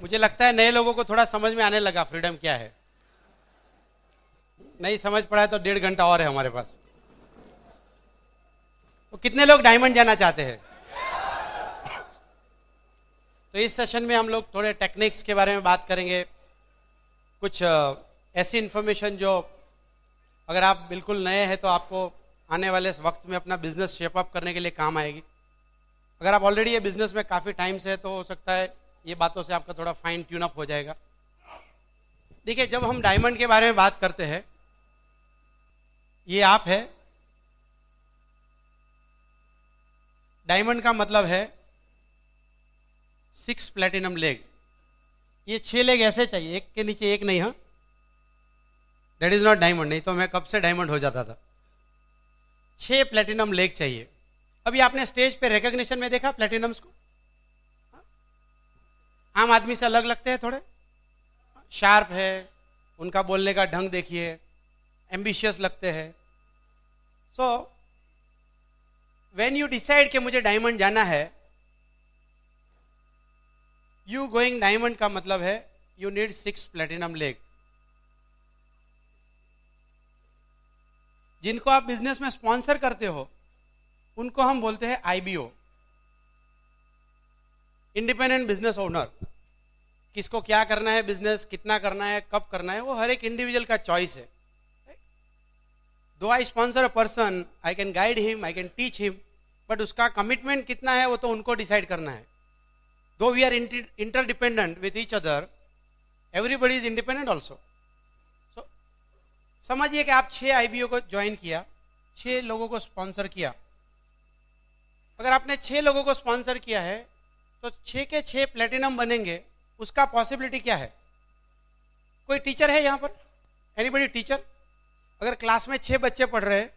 मुझे लगता है नए लोगों को थोड़ा समझ में आने लगा फ्रीडम क्या है। नहीं समझ पड़ा है तो 1.5 घंटा और है हमारे पास। तो कितने लोग डायमंड जाना चाहते हैं? तो इस सेशन में हम लोग थोड़े टेक्निक्स के बारे में बात करेंगे, कुछ ऐसी इंफॉर्मेशन जो अगर आप बिल्कुल नए हैं तो आपको आने वाले इस वक्त में अपना बिजनेस शेप अप करने के लिए काम आएगी। अगर आप ऑलरेडी ये बिजनेस में काफ़ी टाइम से है तो हो सकता है ये बातों से आपका थोड़ा फाइन ट्यून अप हो जाएगा। देखिए, जब हम डायमंड के बारे में बात करते हैं, ये आप है, डायमंड का मतलब है 6 प्लेटिनम लेग। ये 6 लेग ऐसे चाहिए, एक के नीचे एक नहीं। हाँ, दैट इज नॉट डायमंड। नहीं तो मैं कब से डायमंड हो जाता था। 6 प्लेटिनम लेग चाहिए। अभी आपने स्टेज पे रिकॉग्निशन में देखा प्लेटिनम्स को? आम आदमी से अलग लगते हैं, थोड़े शार्प है, उनका बोलने का ढंग देखिए, एम्बिशियस लगते हैं। सो व्हेन यू डिसाइड कि मुझे डायमंड जाना है, यू गोइंग डायमंड का मतलब है यू नीड 6 प्लेटिनम लेग। जिनको आप बिजनेस में स्पॉन्सर करते हो उनको हम बोलते हैं आईबीओ, इंडिपेंडेंट बिजनेस ओनर। किसको क्या करना है, बिजनेस कितना करना है, कब करना है, वो हर एक इंडिविजुअल का चॉइस है। Though I sponsor a person, I can guide him, I can teach him, but उसका कमिटमेंट कितना है वो तो उनको डिसाइड करना है। Though we are interdependent with each other, everybody is independent also. So समझिए कि आप 6 आईबीओ को ज्वाइन किया, 6 लोगों को स्पॉन्सर किया। अगर आपने 6 लोगों को स्पॉन्सर किया है तो 6 के 6 प्लेटिनम बनेंगे, उसका पॉसिबिलिटी क्या है? कोई टीचर है यहाँ पर? Anybody teacher? अगर क्लास में 6 बच्चे पढ़ रहे हैं,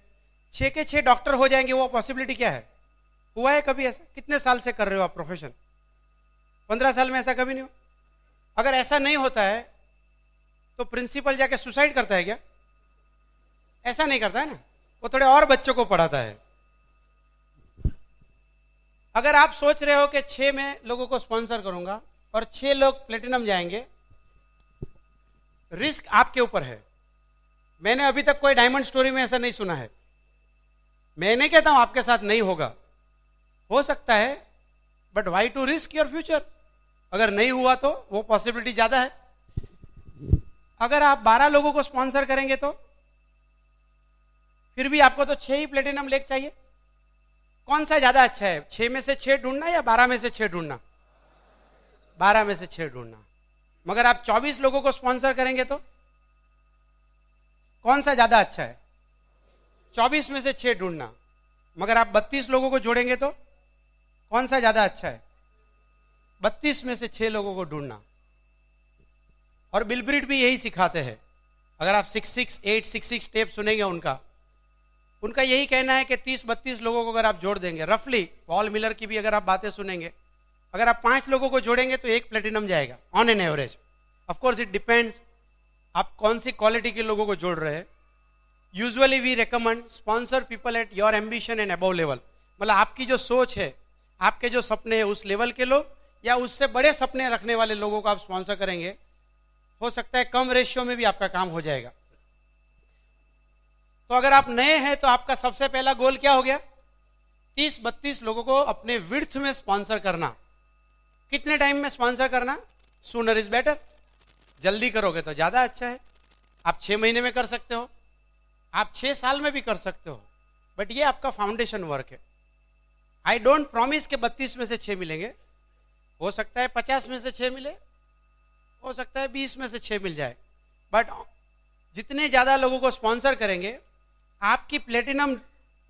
6 के 6 डॉक्टर हो जाएंगे, वो पॉसिबिलिटी क्या है? हुआ है कभी ऐसा? कितने साल से कर रहे हो आप प्रोफेशन? 15 साल में ऐसा कभी नहीं हो? अगर ऐसा नहीं होता है तो प्रिंसिपल जाके सुसाइड करता है क्या? ऐसा नहीं करता है ना, वो थोड़े और बच्चों को पढ़ाता है। अगर आप सोच रहे हो कि 6 में लोगों को स्पॉन्सर करूंगा और 6 लोग प्लेटिनम जाएंगे, रिस्क आपके ऊपर है। मैंने अभी तक कोई डायमंड स्टोरी में ऐसा नहीं सुना है। मैं नहीं कहता हूं आपके साथ नहीं होगा, हो सकता है, but why to risk your future? अगर नहीं हुआ तो वो पॉसिबिलिटी ज्यादा है। अगर आप 12 लोगों को स्पॉन्सर करेंगे तो फिर भी आपको तो 6 ही प्लेटिनम लेग चाहिए। कौन सा ज्यादा अच्छा है, 6 में से 6 ढूंढना या 12 में से 6 ढूंढना? 12 में से 6 ढूंढना। मगर आप 24 लोगों को स्पॉन्सर करेंगे तो कौन सा ज्यादा अच्छा है? 24 में से 6 ढूंढना। मगर आप 32 लोगों को जोड़ेंगे तो कौन सा ज्यादा अच्छा है? 32 में से 6 लोगों को ढूंढना। और बिलब्रीट भी यही सिखाते हैं। अगर आप 66866 स्टेप सुनेंगे उनका यही कहना है कि 30-32 लोगों को अगर आप जोड़ देंगे, रफली पॉल मिलर की भी अगर आप बातें सुनेंगे, अगर आप 5 लोगों को जोड़ेंगे तो 1 प्लेटिनम जाएगा on an average. Of course it depends आप कौन सी क्वालिटी के लोगों को जोड़ रहे हैं। Usually we recommend sponsor people at your ambition and above level. मतलब आपकी जो सोच है, आपके जो सपने हैं, उस लेवल के लोग या उससे बड़े सपने रखने वाले लोगों को आप स्पॉन्सर करेंगे। हो सकता है कम रेशियो में भी आपका काम हो जाएगा। तो अगर आप नए हैं तो आपका सबसे पहला गोल क्या हो गया? 30-32 लोगों को अपने विड्थ में स्पॉन्सर करना। कितने टाइम में स्पॉन्सर करना? Sooner is better. जल्दी करोगे तो ज्यादा अच्छा है। आप 6 महीने में कर सकते हो, आप 6 साल में भी कर सकते हो, बट ये आपका फाउंडेशन वर्क है। आई डोंट प्रॉमिस के 32 में से 6 मिलेंगे। हो सकता है 50 में से 6 मिले, हो सकता है 20 में से 6 मिल जाए, बट जितने ज्यादा लोगों को स्पॉन्सर करेंगे आपकी प्लेटिनम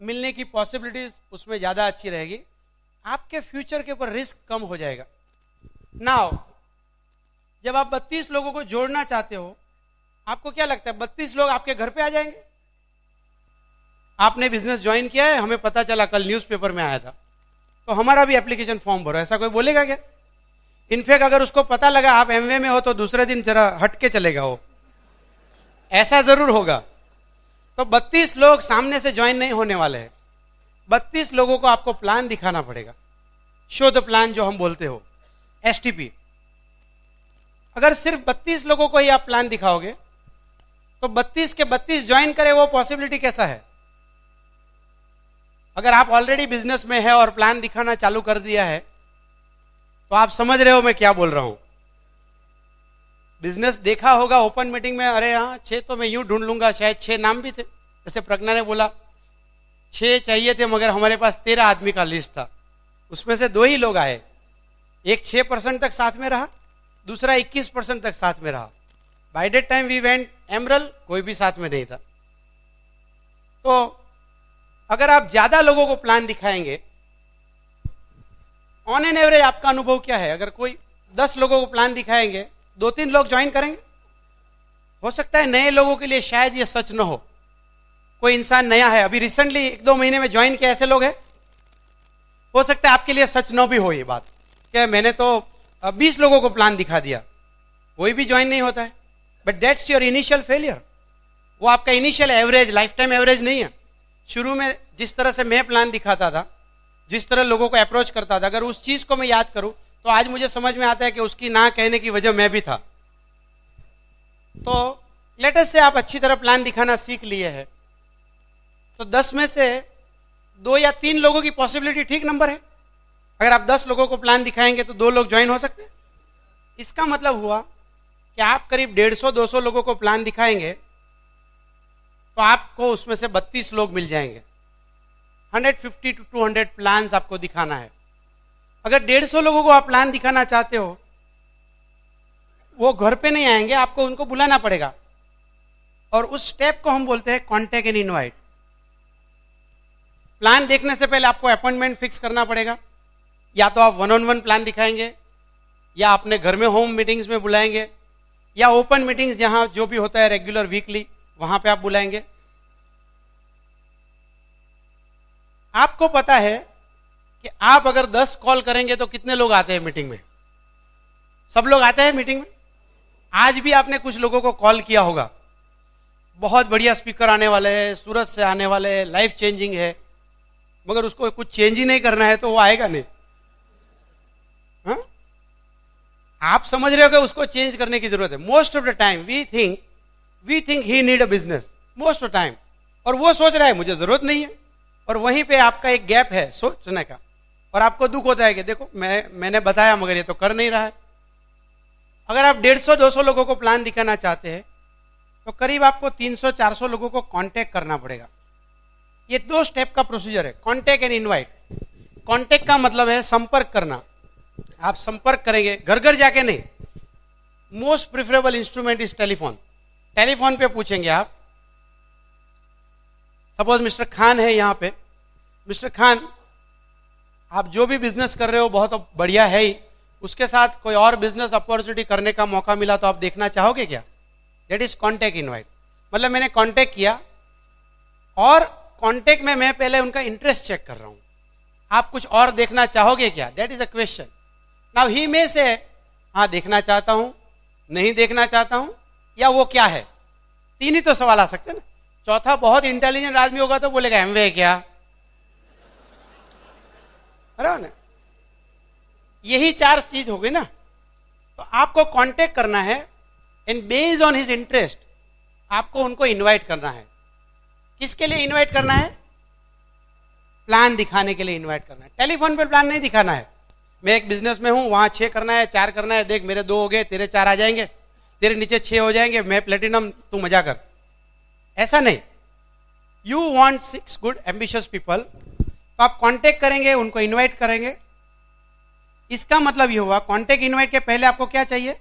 मिलने की पॉसिबिलिटीज उसमें ज्यादा अच्छी रहेगी। आपके फ्यूचर के ऊपर रिस्क कम हो जाएगा। नाउ जब आप 32 लोगों को जोड़ना चाहते हो, आपको क्या लगता है 32 लोग आपके घर पे आ जाएंगे? आपने बिजनेस ज्वाइन किया है, हमें पता चला, कल न्यूज़पेपर में आया था, तो हमारा भी एप्लीकेशन फॉर्म भरो, ऐसा कोई बोलेगा क्या? इनफैक्ट अगर उसको पता लगा आप एमवे में हो तो दूसरे दिन जरा हट के चलेगा वो, ऐसा जरूर होगा। तो 32 लोग सामने से ज्वाइन नहीं होने वाले हैं। 32 लोगों को आपको प्लान दिखाना पड़ेगा, शो द प्लान जो हम बोलते हो, एसटीपी। अगर सिर्फ 32 लोगों को ही आप प्लान दिखाओगे तो 32 के 32 ज्वाइन करे, वो पॉसिबिलिटी कैसा है? अगर आप ऑलरेडी बिजनेस में है और प्लान दिखाना चालू कर दिया है तो आप समझ रहे हो मैं क्या बोल रहा हूं। बिजनेस देखा होगा ओपन मीटिंग में, अरे हाँ 6 तो मैं यूं ढूंढ लूंगा, शायद 6 नाम भी थे, जैसे प्रज्ञा ने बोला 6 चाहिए थे मगर हमारे पास 13 आदमी का लिस्ट था, उसमें से 2 ही लोग आए। एक 6% तक साथ में रहा, दूसरा 21% तक साथ में रहा। By that time we went एमरल, कोई भी साथ में नहीं था। तो अगर आप ज्यादा लोगों को प्लान दिखाएंगे, ऑन एन एवरेज आपका अनुभव क्या है? अगर कोई 10 लोगों को प्लान दिखाएंगे, 2-3 लोग ज्वाइन करेंगे। हो सकता है नए लोगों के लिए शायद ये सच न हो, कोई इंसान नया है, अभी रिसेंटली 1-2 महीने में ज्वाइन किया, ऐसे लोग हैं। हो सकता है आपके लिए सच न भी हो ये बात कि मैंने तो 20 लोगों को प्लान दिखा दिया, कोई भी ज्वाइन नहीं होता है। But that's your initial failure. वो आपका initial average, life time average नहीं है। शुरू में जिस तरह से मैं प्लान दिखाता था, जिस तरह लोगों को अप्रोच करता था, अगर उस चीज को मैं याद करूं तो आज मुझे समझ में आता है कि उसकी ना कहने की वजह मैं भी था। तो लेटेस्ट से आप अच्छी तरह प्लान दिखाना सीख लिए हैं, तो 10 में से 2 या 3 लोगों की पॉसिबिलिटी ठीक नंबर है। अगर आप 10 लोगों को प्लान दिखाएंगे तो 2 लोग ज्वाइन हो सकते हैं। इसका मतलब हुआ कि आप करीब 150-200 लोगों को प्लान दिखाएंगे तो आपको उसमें से 32 लोग मिल जाएंगे। 150 to 200 प्लान्स आपको दिखाना है। अगर 150 लोगों को आप प्लान दिखाना चाहते हो, वो घर पे नहीं आएंगे, आपको उनको बुलाना पड़ेगा, और उस स्टेप को हम बोलते हैं कॉन्टेक्ट एंड इनवाइट। प्लान देखने से पहले आपको अपॉइंटमेंट फिक्स करना पड़ेगा। या तो आप 1-on-1 प्लान दिखाएंगे, या अपने घर में होम मीटिंग्स में बुलाएंगे, या ओपन मीटिंग्स जहां जो भी होता है रेगुलर वीकली, वहां पे आप बुलाएंगे। आपको पता है कि आप अगर 10 कॉल करेंगे तो कितने लोग आते हैं मीटिंग में? सब लोग आते हैं मीटिंग में। आज भी आपने कुछ लोगों को कॉल किया होगा, बहुत बढ़िया स्पीकर आने वाले हैं, सूरत से आने वाले हैं, लाइफ चेंजिंग है, मगर उसको कुछ चेंज ही नहीं करना है तो वो आएगा नहीं। हाँ? आप समझ रहे हो कि उसको चेंज करने की जरूरत है। Most of the time we think he need a business, most of time, और वो सोच रहा है मुझे जरूरत नहीं है, और वहीं पे आपका एक गैप है सोचने का, और आपको दुख होता है कि देखो मैंने बताया मगर ये तो कर नहीं रहा है। अगर आप 150-200 लोगों को प्लान दिखाना चाहते हैं तो करीब आपको 300-400 लोगों को कांटेक्ट करना पड़ेगा। ये 2 स्टेप का प्रोसीजर है, कांटेक्ट एंड इनवाइट। कांटेक्ट का मतलब है संपर्क करना। आप संपर्क करेंगे, घर घर जाके नहीं। Most preferable instrument is telephone. Telephone पे पूछेंगे आप, सपोज मिस्टर खान है यहाँ पे, मिस्टर खान आप जो भी बिजनेस कर रहे हो बहुत बढ़िया है ही, उसके साथ कोई और बिजनेस अपॉर्चुनिटी करने का मौका मिला तो आप देखना चाहोगे क्या? That is contact invite. मतलब मैंने कॉन्टेक्ट किया, और कॉन्टेक्ट में मैं पहले उनका इंटरेस्ट चेक कर रहा हूं, आप कुछ और देखना चाहोगे क्या? That is a question. Now he में से हाँ देखना चाहता हूं, नहीं देखना चाहता हूं, या वो क्या है। 3 ही तो सवाल आ सकते हैं ना। चौथा बहुत इंटेलिजेंट आदमी होगा तो बोलेगा एमवे क्या, बराबर ना? यही 4 चीज हो गई ना। तो आपको कांटेक्ट करना है, and based on his interest आपको उनको इनवाइट करना है। किसके लिए इनवाइट करना है? प्लान दिखाने के लिए इनवाइट करना है। टेलीफोन पे प्लान नहीं दिखाना है। मैं एक बिजनेस में हूं, वहां 6 करना है, 4 करना है, देख मेरे 2 हो गए, तेरे 4 आ जाएंगे, तेरे नीचे 6 हो जाएंगे, मैं प्लेटिनम, तू मजा कर। ऐसा नहीं। You want 6 good ambitious people, तो आप कांटेक्ट करेंगे, उनको इनवाइट करेंगे। इसका मतलब ये हुआ कांटेक्ट इनवाइट के पहले आपको क्या चाहिए?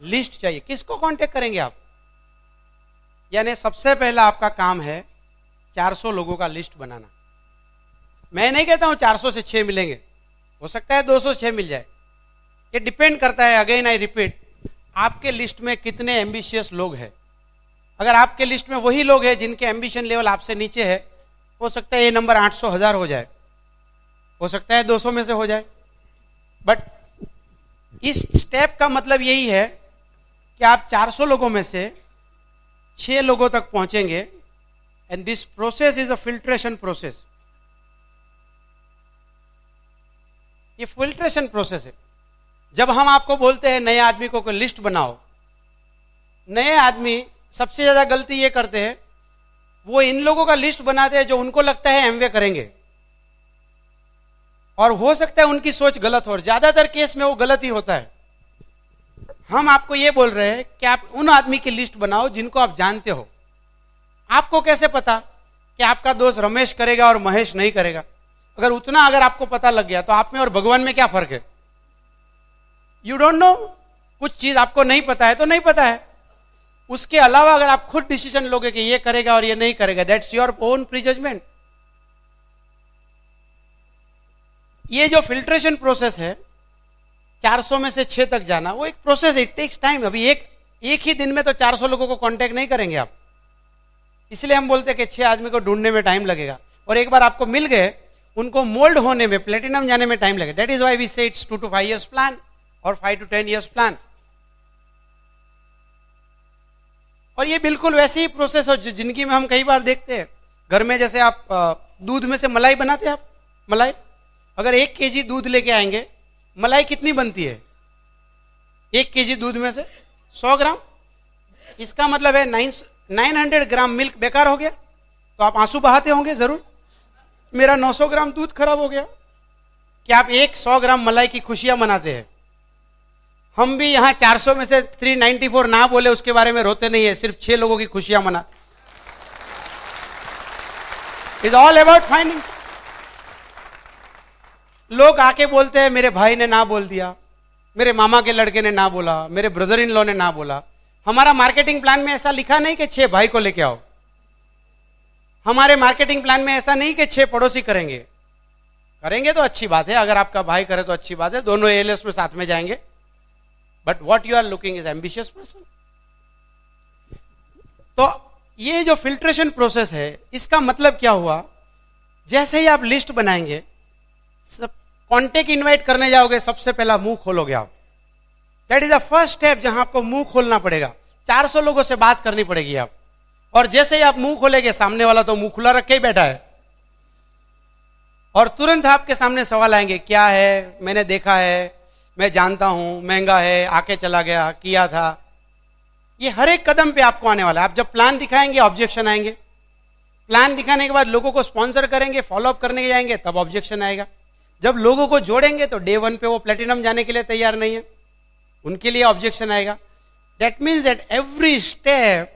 लिस्ट चाहिए। किसको कांटेक्ट करेंगे आप? यानी सबसे पहला आपका काम है 400 लोगों का लिस्ट बनाना। मैं नहीं कहता हूं 400 से 6 मिलेंगे, हो सकता है 206 मिल जाए। ये डिपेंड करता है, अगेन आई रिपीट, आपके लिस्ट में कितने एम्बिशियस लोग हैं। अगर आपके लिस्ट में वही लोग हैं जिनके एम्बिशन लेवल आपसे नीचे है, हो सकता है ये नंबर 800-1000 हो जाए, हो सकता है 200 में से हो जाए। बट इस स्टेप का मतलब यही है कि आप 400 लोगों में से 6 लोगों तक पहुंचेंगे, and this process is a filtration process. ये फिल्ट्रेशन प्रोसेस है। जब हम आपको बोलते हैं नए आदमी को लिस्ट बनाओ, नए आदमी सबसे ज्यादा गलती ये करते हैं, वो इन लोगों का लिस्ट बनाते हैं जो उनको लगता है एमवे करेंगे, और हो सकता है उनकी सोच गलत हो, और ज्यादातर केस में वो गलत ही होता है। हम आपको ये बोल रहे हैं कि आप उन आदमी की लिस्ट बनाओ जिनको आप जानते हो। आपको कैसे पता कि आपका दोस्त रमेश करेगा और महेश नहीं करेगा? अगर आपको पता लग गया तो आप में और भगवान में क्या फर्क है? You don't know. कुछ चीज आपको नहीं पता है तो नहीं पता है। उसके अलावा अगर आप खुद डिसीजन लोगे कि ये करेगा और ये नहीं करेगा, दैट्स योर ओन प्रीजजमेंट। ये जो फिल्ट्रेशन प्रोसेस है, 400 में से 6 तक जाना, वो एक प्रोसेस है, इट टेक्स टाइम। अभी एक ही दिन में तो 400 लोगों को कांटेक्ट नहीं करेंगे आप, इसलिए हम बोलते हैं कि 6 आदमी को ढूंढने में टाइम लगेगा, और एक बार आपको मिल गए, उनको मोल्ड होने में, प्लेटिनम जाने में टाइम लगेगा। दैट इज व्हाई वी से इट्स 2 to 5 years प्लान और 5 to 10 years प्लान। और ये बिल्कुल वैसी ही प्रोसेस हो जिंदगी में हम कई बार देखते हैं। घर में जैसे आप दूध में से मलाई बनाते हैं, आप मलाई, अगर 1 kg दूध लेके आएंगे, मलाई कितनी बनती है? 1 kg दूध में से 100 ग्राम। इसका मतलब है 900 ग्राम मिल्क बेकार हो गया, तो आप आंसू बहाते होंगे जरूर, मेरा 900 ग्राम दूध खराब हो गया। क्या आप 100 ग्राम मलाई की खुशियां मनाते हैं? हम भी यहां 400 में से 394 ना बोले उसके बारे में रोते नहीं है, सिर्फ 6 लोगों की खुशियां मनाते। Is all about findings. लोग आके बोलते हैं मेरे भाई ने ना बोल दिया, मेरे मामा के लड़के ने ना बोला, मेरे ब्रदर इन लॉ ने ना बोला। हमारा मार्केटिंग प्लान में ऐसा लिखा नहीं कि 6 भाई को लेके आओ। हमारे मार्केटिंग प्लान में ऐसा नहीं कि 6 पड़ोसी करेंगे। करेंगे तो अच्छी बात है, अगर आपका भाई करे तो अच्छी बात है, दोनों एएलएस में साथ में जाएंगे। But what you are looking is ambitious person. तो ये जो फिल्ट्रेशन प्रोसेस है, इसका मतलब क्या हुआ? जैसे ही आप लिस्ट बनाएंगे, सब कॉन्टेक्ट इनवाइट करने जाओगे, सबसे पहला मुंह खोलोगे आप। That is the first step, जहां आपको मुंह खोलना पड़ेगा। 400 लोगों से बात करनी पड़ेगी आप, और जैसे ही आप मुंह खोलेंगे, सामने वाला तो मुंह खुला रखे ही बैठा है, और तुरंत आपके सामने सवाल आएंगे, क्या है, मैंने देखा है, मैं जानता हूं, महंगा है, आके चला गया, किया था। ये हर एक कदम पे आपको आने वाला है। आप जब प्लान दिखाएंगे, ऑब्जेक्शन आएंगे। प्लान दिखाने के बाद लोगों को स्पॉन्सर करेंगे, फॉलोअप करने जाएंगे, तब ऑब्जेक्शन आएगा। जब लोगों को जोड़ेंगे तो डे 1 पे वो प्लेटिनम जाने के लिए तैयार नहीं है, उनके लिए ऑब्जेक्शन आएगा। That means at every step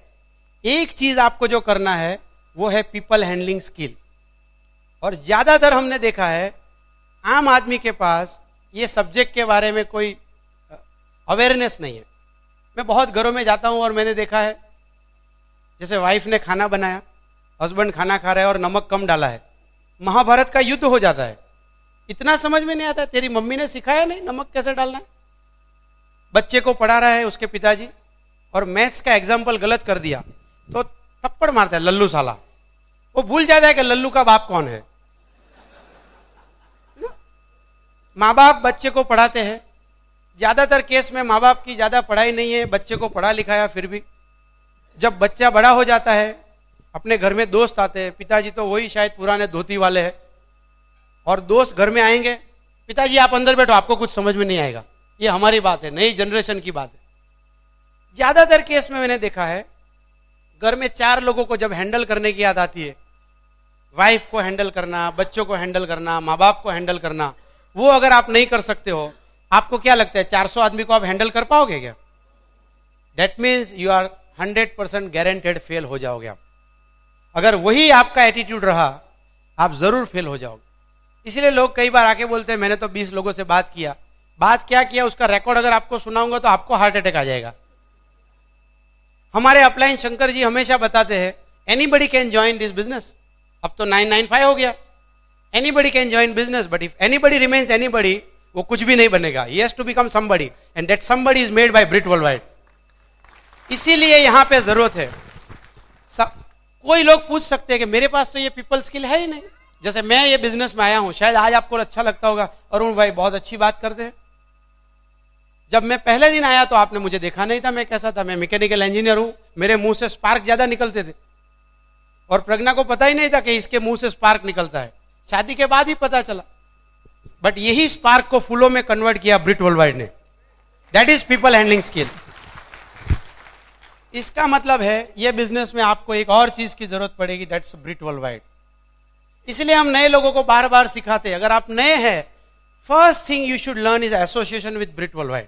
एक चीज आपको जो करना है वो है पीपल हैंडलिंग स्किल। और ज्यादातर हमने देखा है आम आदमी के पास ये सब्जेक्ट के बारे में कोई अवेयरनेस नहीं है। मैं बहुत घरों में जाता हूं और मैंने देखा है, जैसे वाइफ ने खाना बनाया, हस्बैंड खाना खा रहा है और नमक कम डाला है, महाभारत का युद्ध हो जाता है। इतना समझ में नहीं आता, तेरी मम्मी ने सिखाया नहीं नमक कैसे डालना है। बच्चे को पढ़ा रहा है उसके पिताजी, और मैथ्स का एग्जाम्पल गलत कर दिया तो थप्पड़ मारता है, लल्लू साला। वो भूल जाता है कि लल्लू का बाप कौन है। माँ बाप बच्चे को पढ़ाते हैं, ज्यादातर केस में माँ बाप की ज्यादा पढ़ाई नहीं है, बच्चे को पढ़ा लिखाया, फिर भी जब बच्चा बड़ा हो जाता है, अपने घर में दोस्त आते हैं, पिताजी तो वही शायद पुराने धोती वाले हैं, और दोस्त घर में आएंगे, पिताजी आप अंदर बैठो, आपको कुछ समझ में नहीं आएगा। ये हमारी बात है, नई जनरेशन की बात है। ज्यादातर केस में मैंने देखा है, घर में 4 लोगों को जब हैंडल करने की याद आती है, वाइफ को हैंडल करना, बच्चों को हैंडल करना, माँ बाप को हैंडल करना, वो अगर आप नहीं कर सकते हो, आपको क्या लगता है 400 आदमी को आप हैंडल कर पाओगे क्या? That means you are 100% guaranteed fail हो जाओगे आप। अगर वही आपका एटीट्यूड रहा, आप जरूर फेल हो जाओगे। इसलिए लोग कई बार आके बोलते हैं मैंने तो 20 लोगों से बात किया। बात क्या किया उसका रिकॉर्ड अगर आपको सुनाऊंगा तो आपको हार्ट अटैक आ जाएगा। हमारे अपलाइन शंकर जी हमेशा बताते हैं anybody can join this business. अब तो 995 हो गया, anybody can join business, but if anybody remains anybody, वो कुछ भी नहीं बनेगा। He has to become somebody, and that somebody is made by Britt worldwide. इसीलिए यहां पे जरूरत है। कोई लोग पूछ सकते हैं कि मेरे पास तो ये पीपल स्किल है ही नहीं। जैसे मैं ये बिजनेस में आया हूं, शायद आज आपको अच्छा लगता होगा, अरुण भाई बहुत अच्छी बात करते हैं। जब मैं पहले दिन आया तो आपने मुझे देखा नहीं था, मैं कैसा था। मैं मैकेनिकल इंजीनियर हूं, मेरे मुंह से स्पार्क ज्यादा निकलते थे, और प्रज्ञा को पता ही नहीं था कि इसके मुंह से स्पार्क निकलता है। शादी के बाद ही पता चला। बट यही स्पार्क को फूलों में कन्वर्ट किया ब्रिट वर्ल्डवाइड ने। That is people handling skill. इसका मतलब है ये बिजनेस में आपको एक और चीज की जरूरत पड़ेगी, दैट्स ब्रिट वर्ल्ड वाइड। इसलिए हम नए लोगों को बार बार सिखाते हैं, अगर आप नए हैं, first thing you should learn is association with Britt world wide.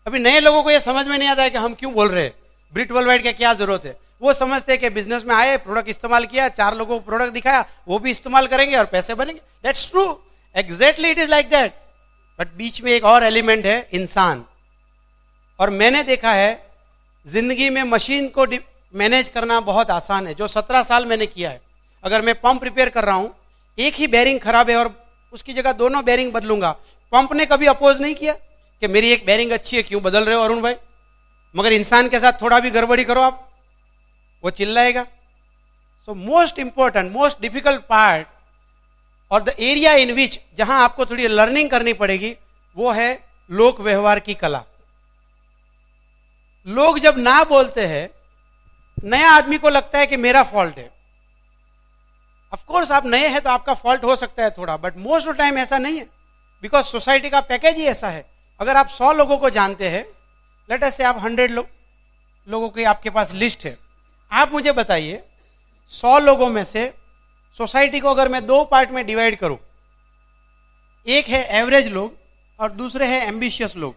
अभी नए लोगों को ये समझ में नहीं आता है कि हम क्यों बोल रहे हैं, ब्रिट वर्ल्ड वाइड की क्या जरूरत है। वो समझते हैं कि बिजनेस में आए, प्रोडक्ट इस्तेमाल किया, 4 लोगों को प्रोडक्ट दिखाया, वो भी इस्तेमाल करेंगे और पैसे बनेंगे। That's true, exactly it is like that. But बीच में एक और एलिमेंट है, इंसान। और मैंने देखा है जिंदगी में मशीन को मैनेज करना बहुत आसान है। जो 17 साल मैंने किया है, अगर मैं पंप रिपेयर कर रहा हूं, एक ही बेरिंग खराब है और उसकी जगह दोनों बेरिंग बदलूंगा, पंप ने कभी अपोज नहीं किया कि मेरी एक बेरिंग अच्छी है, क्यों बदल रहे हो अरुण भाई। मगर इंसान के साथ थोड़ा भी गड़बड़ी करो आप, वो चिल्लाएगा। So most important, most difficult part और द एरिया इन विच जहां आपको थोड़ी लर्निंग करनी पड़ेगी, वो है लोक व्यवहार की कला। लोग जब ना बोलते हैं, नया आदमी को लगता है कि मेरा फॉल्ट है। ऑफ कोर्स आप नए हैं तो आपका फॉल्ट हो सकता है थोड़ा, बट मोस्ट ऑफ टाइम ऐसा नहीं है, बिकॉज सोसाइटी का पैकेज ही ऐसा है। अगर आप 100 लोगों को जानते हैं, लेट अस से आप 100 लोगों की आपके पास लिस्ट है, आप मुझे बताइए 100 लोगों में से सोसाइटी को अगर मैं 2 पार्ट में डिवाइड करूं, एक है एवरेज लोग और दूसरे है एम्बिशियस लोग,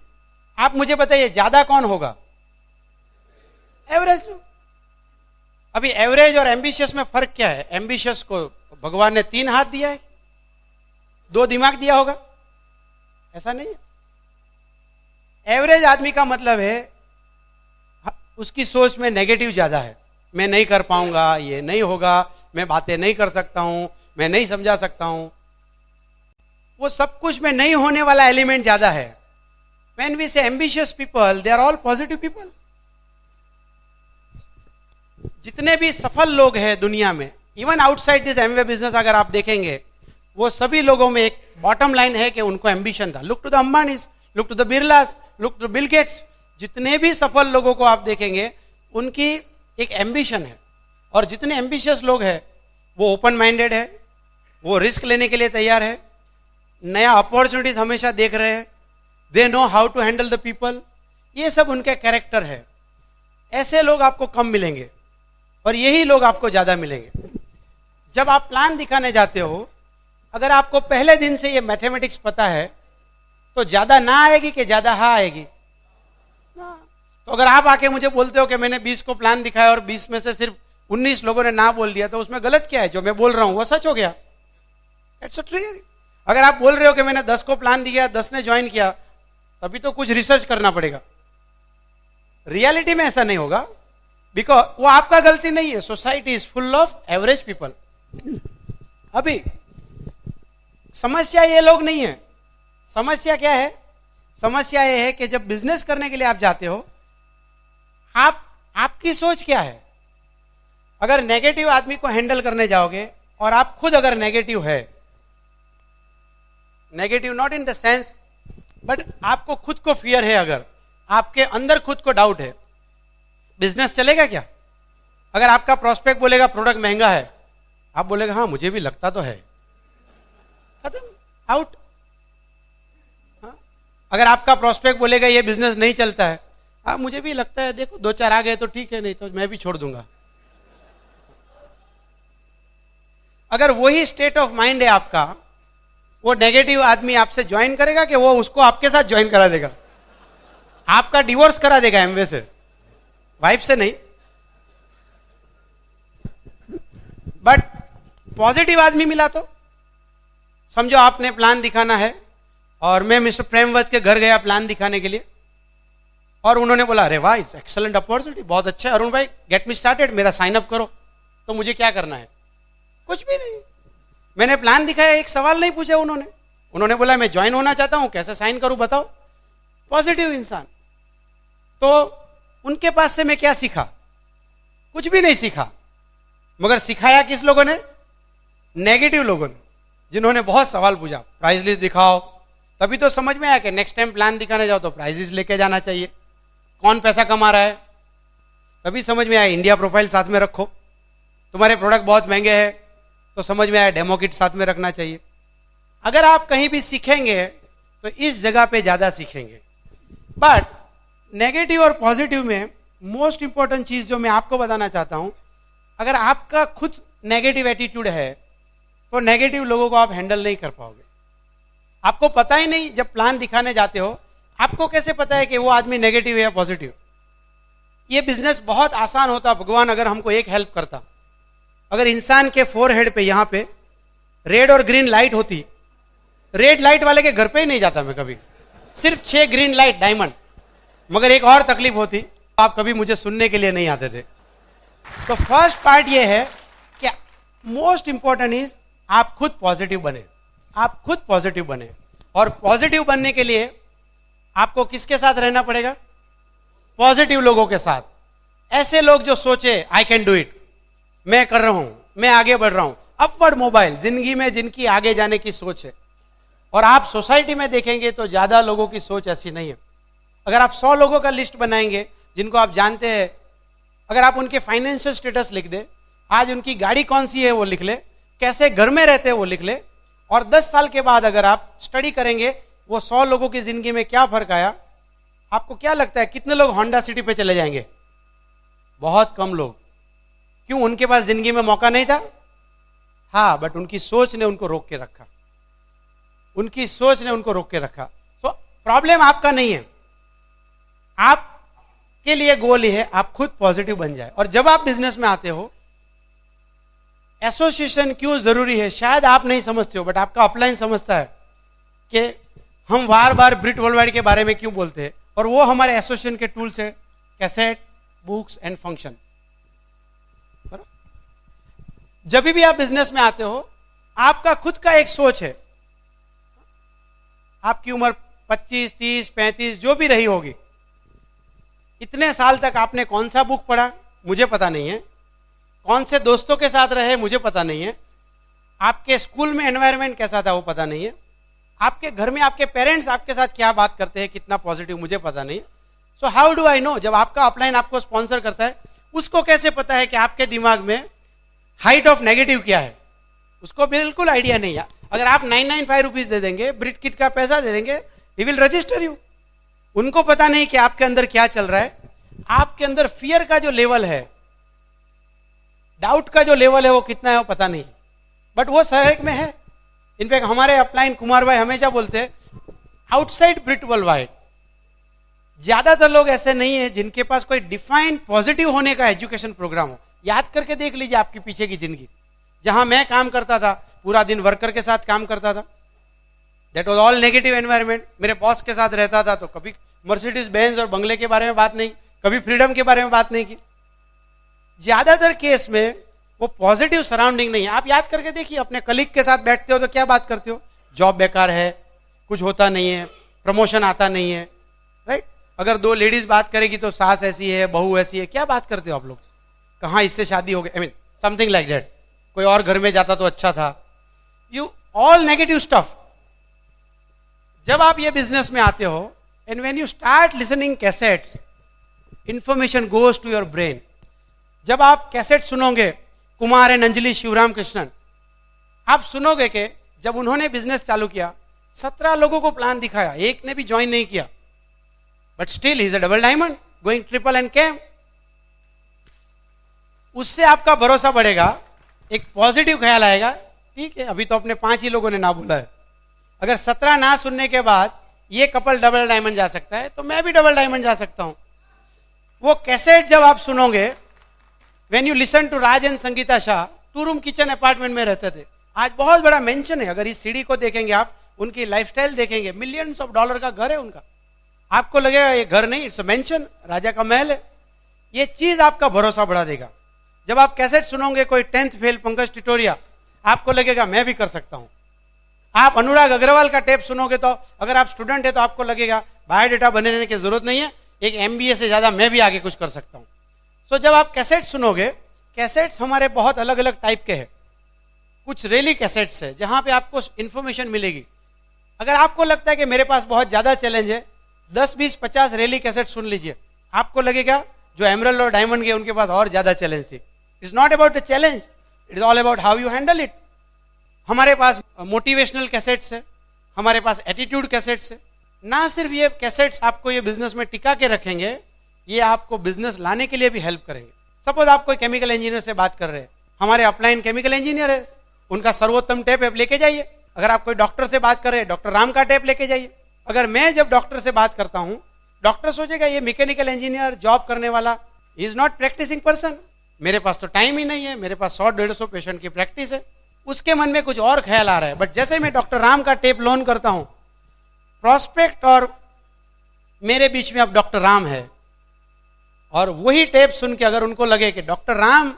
आप मुझे बताइए ज्यादा कौन होगा? एवरेज लोग। अभी एवरेज और एम्बिशियस में फर्क क्या है? एम्बिशियस को भगवान ने 3 हाथ दिया है, 2 दिमाग दिया होगा, ऐसा नहीं है। एवरेज आदमी का मतलब है उसकी सोच में नेगेटिव ज्यादा है, मैं नहीं कर पाऊंगा, ये नहीं होगा, मैं बातें नहीं कर सकता हूं, मैं नहीं समझा सकता हूं, वो सब कुछ में नहीं होने वाला एलिमेंट ज्यादा है। When we say ambitious people, they are all positive people. जितने भी सफल लोग हैं दुनिया में, even outside this Amway business अगर आप देखेंगे, वो सभी लोगों में एक बॉटम लाइन है कि उनको एम्बिशन था। Look to the Ambanis, look to the Birlas, look to Bill Gates, जितने भी सफल लोगों को आप देखेंगे उनकी एक एम्बिशन है। और जितने एम्बिशियस लोग हैं वो ओपन माइंडेड है, वो रिस्क लेने के लिए तैयार है, नया अपॉर्चुनिटीज हमेशा देख रहे हैं, they know how to handle the people, ये सब उनके कैरेक्टर है। ऐसे लोग आपको कम मिलेंगे और यही लोग आपको ज्यादा मिलेंगे। जब आप प्लान दिखाने जाते हो, अगर आपको पहले दिन से ये मैथमेटिक्स पता है तो ज्यादा ना आएगी कि ज्यादा हाँ आएगी? तो अगर आप आके मुझे बोलते हो कि मैंने 20 को प्लान दिखाया और 20 में से सिर्फ 19 लोगों ने ना बोल दिया, तो उसमें गलत क्या है? जो मैं बोल रहा हूं वो सच हो गया। It's a trigger. अगर आप बोल रहे हो कि मैंने 10 को प्लान दिया, 10 ने ज्वाइन किया, तभी तो कुछ रिसर्च करना पड़ेगा। रियलिटी में ऐसा नहीं होगा, बिकॉज वो आपका गलती नहीं है, society is full of average people. अभी समस्या ये लोग नहीं है, समस्या क्या है? समस्या ये है कि जब बिजनेस करने के लिए आप जाते हो, आपकी सोच क्या है? अगर नेगेटिव आदमी को हैंडल करने जाओगे और आप खुद अगर नेगेटिव है, negative not in the sense but आपको खुद को फियर है, अगर आपके अंदर खुद को डाउट है, बिजनेस चलेगा क्या? अगर आपका प्रोस्पेक्ट बोलेगा प्रोडक्ट महंगा है, आप बोलेगा हाँ मुझे भी लगता तो है, खत्म, आउट। हाँ? अगर आपका प्रोस्पेक्ट बोलेगा ये बिजनेस नहीं चलता है, हाँ मुझे भी लगता है, देखो 2-4 आ गए तो ठीक है, नहीं तो मैं भी छोड़ दूंगा। अगर वही स्टेट ऑफ माइंड है आपका, वो नेगेटिव आदमी आपसे ज्वाइन करेगा कि वो उसको आपके साथ ज्वाइन करा देगा? आपका डिवोर्स करा देगा एमवे से, वाइफ से नहीं। बट पॉजिटिव आदमी मिला तो समझो आपने प्लान दिखाना है और मैं मिस्टर प्रेमवत के घर गया प्लान दिखाने के लिए, और उन्होंने बोला अरे वाह इट्स एक्सीलेंट अपॉर्चुनिटी, बहुत अच्छा है अरुण भाई, गेट मी स्टार्टेड, मेरा साइन अप करो। तो मुझे क्या करना है? कुछ भी नहीं। मैंने प्लान दिखाया, एक सवाल नहीं पूछा उन्होंने बोला मैं ज्वाइन होना चाहता हूं, कैसे साइन करूं बताओ। पॉजिटिव इंसान। तो उनके पास से मैं क्या सीखा? कुछ भी नहीं सीखा। मगर सिखाया किस लोगों ने? नेगेटिव लोगों ने, जिन्होंने बहुत सवाल पूछा, प्राइस लिस्ट दिखाओ। तभी तो समझ में आया कि नेक्स्ट टाइम प्लान दिखाने जाओ तो प्राइजेस लेके जाना चाहिए, कौन पैसा कमा रहा है। तभी समझ में आया इंडिया प्रोफाइल साथ में रखो, तुम्हारे प्रोडक्ट बहुत महंगे हैं तो समझ में आया डेमो किट साथ में रखना चाहिए। अगर आप कहीं भी सीखेंगे तो इस जगह पे ज्यादा सीखेंगे। बट नेगेटिव और पॉजिटिव में मोस्ट इंपॉर्टेंट चीज जो मैं आपको बताना चाहता हूं, अगर आपका खुद नेगेटिव एटीट्यूड है तो नेगेटिव लोगों को आप हैंडल नहीं कर पाओगे। आपको पता ही नहीं, जब प्लान दिखाने जाते हो आपको कैसे पता है कि वो आदमी नेगेटिव है या पॉजिटिव। ये बिजनेस बहुत आसान होता भगवान अगर हमको एक हेल्प करता। अगर इंसान के फोरहेड पे यहाँ पे रेड और ग्रीन लाइट होती, रेड लाइट वाले के घर पे ही नहीं जाता मैं कभी, सिर्फ 6 ग्रीन लाइट डायमंड। मगर एक और तकलीफ होती, आप कभी मुझे सुनने के लिए नहीं आते थे। तो फर्स्ट पार्ट ये है कि मोस्ट इंपॉर्टेंट इज आप खुद पॉजिटिव बने, आप खुद पॉजिटिव बने। और पॉजिटिव बनने के लिए आपको किसके साथ रहना पड़ेगा? पॉजिटिव लोगों के साथ। ऐसे लोग जो सोचे आई कैन डू इट, मैं कर रहा हूं, मैं आगे बढ़ रहा हूं, अपवर्ड मोबाइल, जिंदगी में जिनकी आगे जाने की सोच है। और आप सोसाइटी में देखेंगे तो ज्यादा लोगों की सोच ऐसी नहीं है। अगर आप 100 लोगों का लिस्ट बनाएंगे जिनको आप जानते हैं, अगर आप उनके फाइनेंशियल स्टेटस लिख दे, आज उनकी गाड़ी कौन सी है वो लिख ले, कैसे घर में रहते हैं वो लिख ले, और 10 साल के बाद अगर आप स्टडी करेंगे वो 100 लोगों की जिंदगी में क्या फर्क आया, आपको क्या लगता है कितने लोग होंडा सिटी पे चले जाएंगे? बहुत कम लोग। क्यों? उनके पास जिंदगी में मौका नहीं था? हाँ, बट उनकी सोच ने उनको रोक के रखा, उनकी सोच ने उनको रोक के रखा। तो प्रॉब्लम आपका नहीं है, आपके लिए गोल ही है आप खुद पॉजिटिव बन जाए। और जब आप बिजनेस में आते हो, एसोसिएशन क्यों जरूरी है शायद आप नहीं समझते हो, बट आपका अपलाइन समझता है कि हम बार बार ब्रिट वर्ल्डवाइड के बारे में क्यों बोलते हैं। और वो हमारे एसोसिएशन के टूल्स है, कैसेट, बुक्स एंड फंक्शन। जब भी आप बिजनेस में आते हो, आपका खुद का एक सोच है। आपकी उम्र 25, 30, 35 जो भी रही होगी, इतने साल तक आपने कौन सा बुक पढ़ा मुझे पता नहीं है, कौन से दोस्तों के साथ रहे मुझे पता नहीं है, आपके स्कूल में एनवायरनमेंट कैसा था वो पता नहीं है, आपके घर में आपके पेरेंट्स आपके साथ क्या बात करते हैं, कितना पॉजिटिव, मुझे पता नहीं। So how do I know? जब आपका अपलाइन आपको स्पॉन्सर करता है, उसको कैसे पता है कि आपके दिमाग में हाइट ऑफ नेगेटिव क्या है? उसको बिल्कुल आइडिया नहीं है। अगर आप 995 रुपीज दे देंगे, ब्रिट किट का पैसा दे देंगे, ही विल रजिस्टर यू। उनको पता नहीं कि आपके अंदर क्या चल रहा है। आपके अंदर फियर का जो लेवल है, डाउट का जो लेवल है वो कितना है वो पता नहीं, बट वो सहयोग में है। इनफैक्ट हमारे अपलाइन कुमार भाई हमेशा बोलते हैं, आउटसाइड ब्रिट वर्ल्डवाइड ज्यादातर लोग ऐसे नहीं है जिनके पास कोई डिफाइंड पॉजिटिव होने का एजुकेशन प्रोग्राम हो। याद करके देख लीजिए आपकी पीछे की जिंदगी। जहां मैं काम करता था, पूरा दिन वर्कर के साथ काम करता था, that was all negative environment. मेरे बॉस के साथ रहता था तो कभी मर्सिडीज बेंज और बंगले के बारे में बात नहीं, कभी फ्रीडम के बारे में बात नहीं की। ज्यादातर केस में वो पॉजिटिव सराउंडिंग नहीं है। आप याद करके देखिए, अपने कलीग के साथ बैठते हो तो क्या बात करते हो? जॉब बेकार है, कुछ होता नहीं है, प्रमोशन आता नहीं है, राइट? अगर 2 लेडीज बात करेगी तो सास ऐसी है, बहू ऐसी है, क्या बात करते हो आप लोग? कहाँ इससे शादी हो गई, I mean something like that. कोई और घर में जाता तो अच्छा था। You all negative stuff. जब आप ये बिजनेस में आते हो, and when you start listening cassettes, information goes to your brain. जब आप कैसेट सुनोगे कुमार एंड अंजलि शिवराम कृष्णन, आप सुनोगे कि जब उन्होंने बिजनेस चालू किया 17 लोगों को प्लान दिखाया, एक ने भी ज्वाइन नहीं किया, but still he is a double diamond going triple and cam. उससे आपका भरोसा बढ़ेगा, एक पॉजिटिव ख्याल आएगा, ठीक है अभी तो अपने 5 ही लोगों ने ना बोला है, अगर 17 ना सुनने के बाद ये कपल डबल डायमंड जा सकता है तो मैं भी डबल डायमंड जा सकता हूं। वो कैसेट जब आप सुनोगे, when you listen to Raj and Sangeeta Shah, 2 room kitchen apartment में रहते थे, आज बहुत बड़ा मेंशन है। अगर इस सीढ़ी को देखेंगे आप, उनकी लाइफस्टाइल देखेंगे, मिलियंस ऑफ डॉलर का घर है उनका। आपको लगेगा ये घर नहीं, इट्स अ मेंशन, राजा का महल है। ये चीज आपका भरोसा बढ़ा देगा। जब आप कैसेट सुनोगे कोई 10th फेल पंकज टिटोरिया, आपको लगेगा मैं भी कर सकता हूं। आप अनुराग अग्रवाल का टेप सुनोगे तो अगर आप स्टूडेंट है तो आपको लगेगा बायोडेटा बनने की जरूरत नहीं है, एक MBA से ज्यादा मैं भी आगे कुछ कर सकता हूं। सो जब आप कैसेट सुनोगे, कैसेट्स हमारे बहुत अलग अलग टाइप के हैं। कुछ रेली कैसेट्स है जहां पे आपको इंफॉर्मेशन मिलेगी। अगर आपको लगता है कि मेरे पास बहुत ज्यादा चैलेंज है, 10, 20, 50 रेली कैसेट सुन लीजिए, आपको लगेगा जो एमरल्ड और डायमंड के उनके पास और ज्यादा चैलेंज थी। It's not about the challenge, it is all about how you handle it. हमारे पास मोटिवेशनल कैसेट्स है, हमारे पास एटीट्यूड कैसेट्स है। ना सिर्फ ये कैसेट्स आपको ये बिजनेस में टिका के रखेंगे, ये आपको बिजनेस लाने के लिए भी हेल्प करेंगे। सपोज आप कोई केमिकल इंजीनियर से बात कर रहे हैं, हमारे अपलाइन केमिकल इंजीनियर है, उनका सर्वोत्तम टेप आप लेके जाइए। अगर आप कोई डॉक्टर से बात कर रहे हैं, डॉक्टर राम का टेप लेके जाइए। अगर मैं जब डॉक्टर से बात करता हूं, डॉक्टर सोचेगा ये मैकेनिकल इंजीनियर जॉब करने वाला इज नॉट प्रैक्टिसिंग पर्सन, मेरे पास तो टाइम ही नहीं है, मेरे पास 100-150 पेशेंट की प्रैक्टिस है। उसके मन में कुछ और ख्याल आ रहा है। बट जैसे मैं डॉक्टर राम का टेप लोन करता हूं, प्रोस्पेक्ट और मेरे बीच में अब डॉक्टर राम है, और वही टेप सुन के अगर उनको लगे कि डॉक्टर राम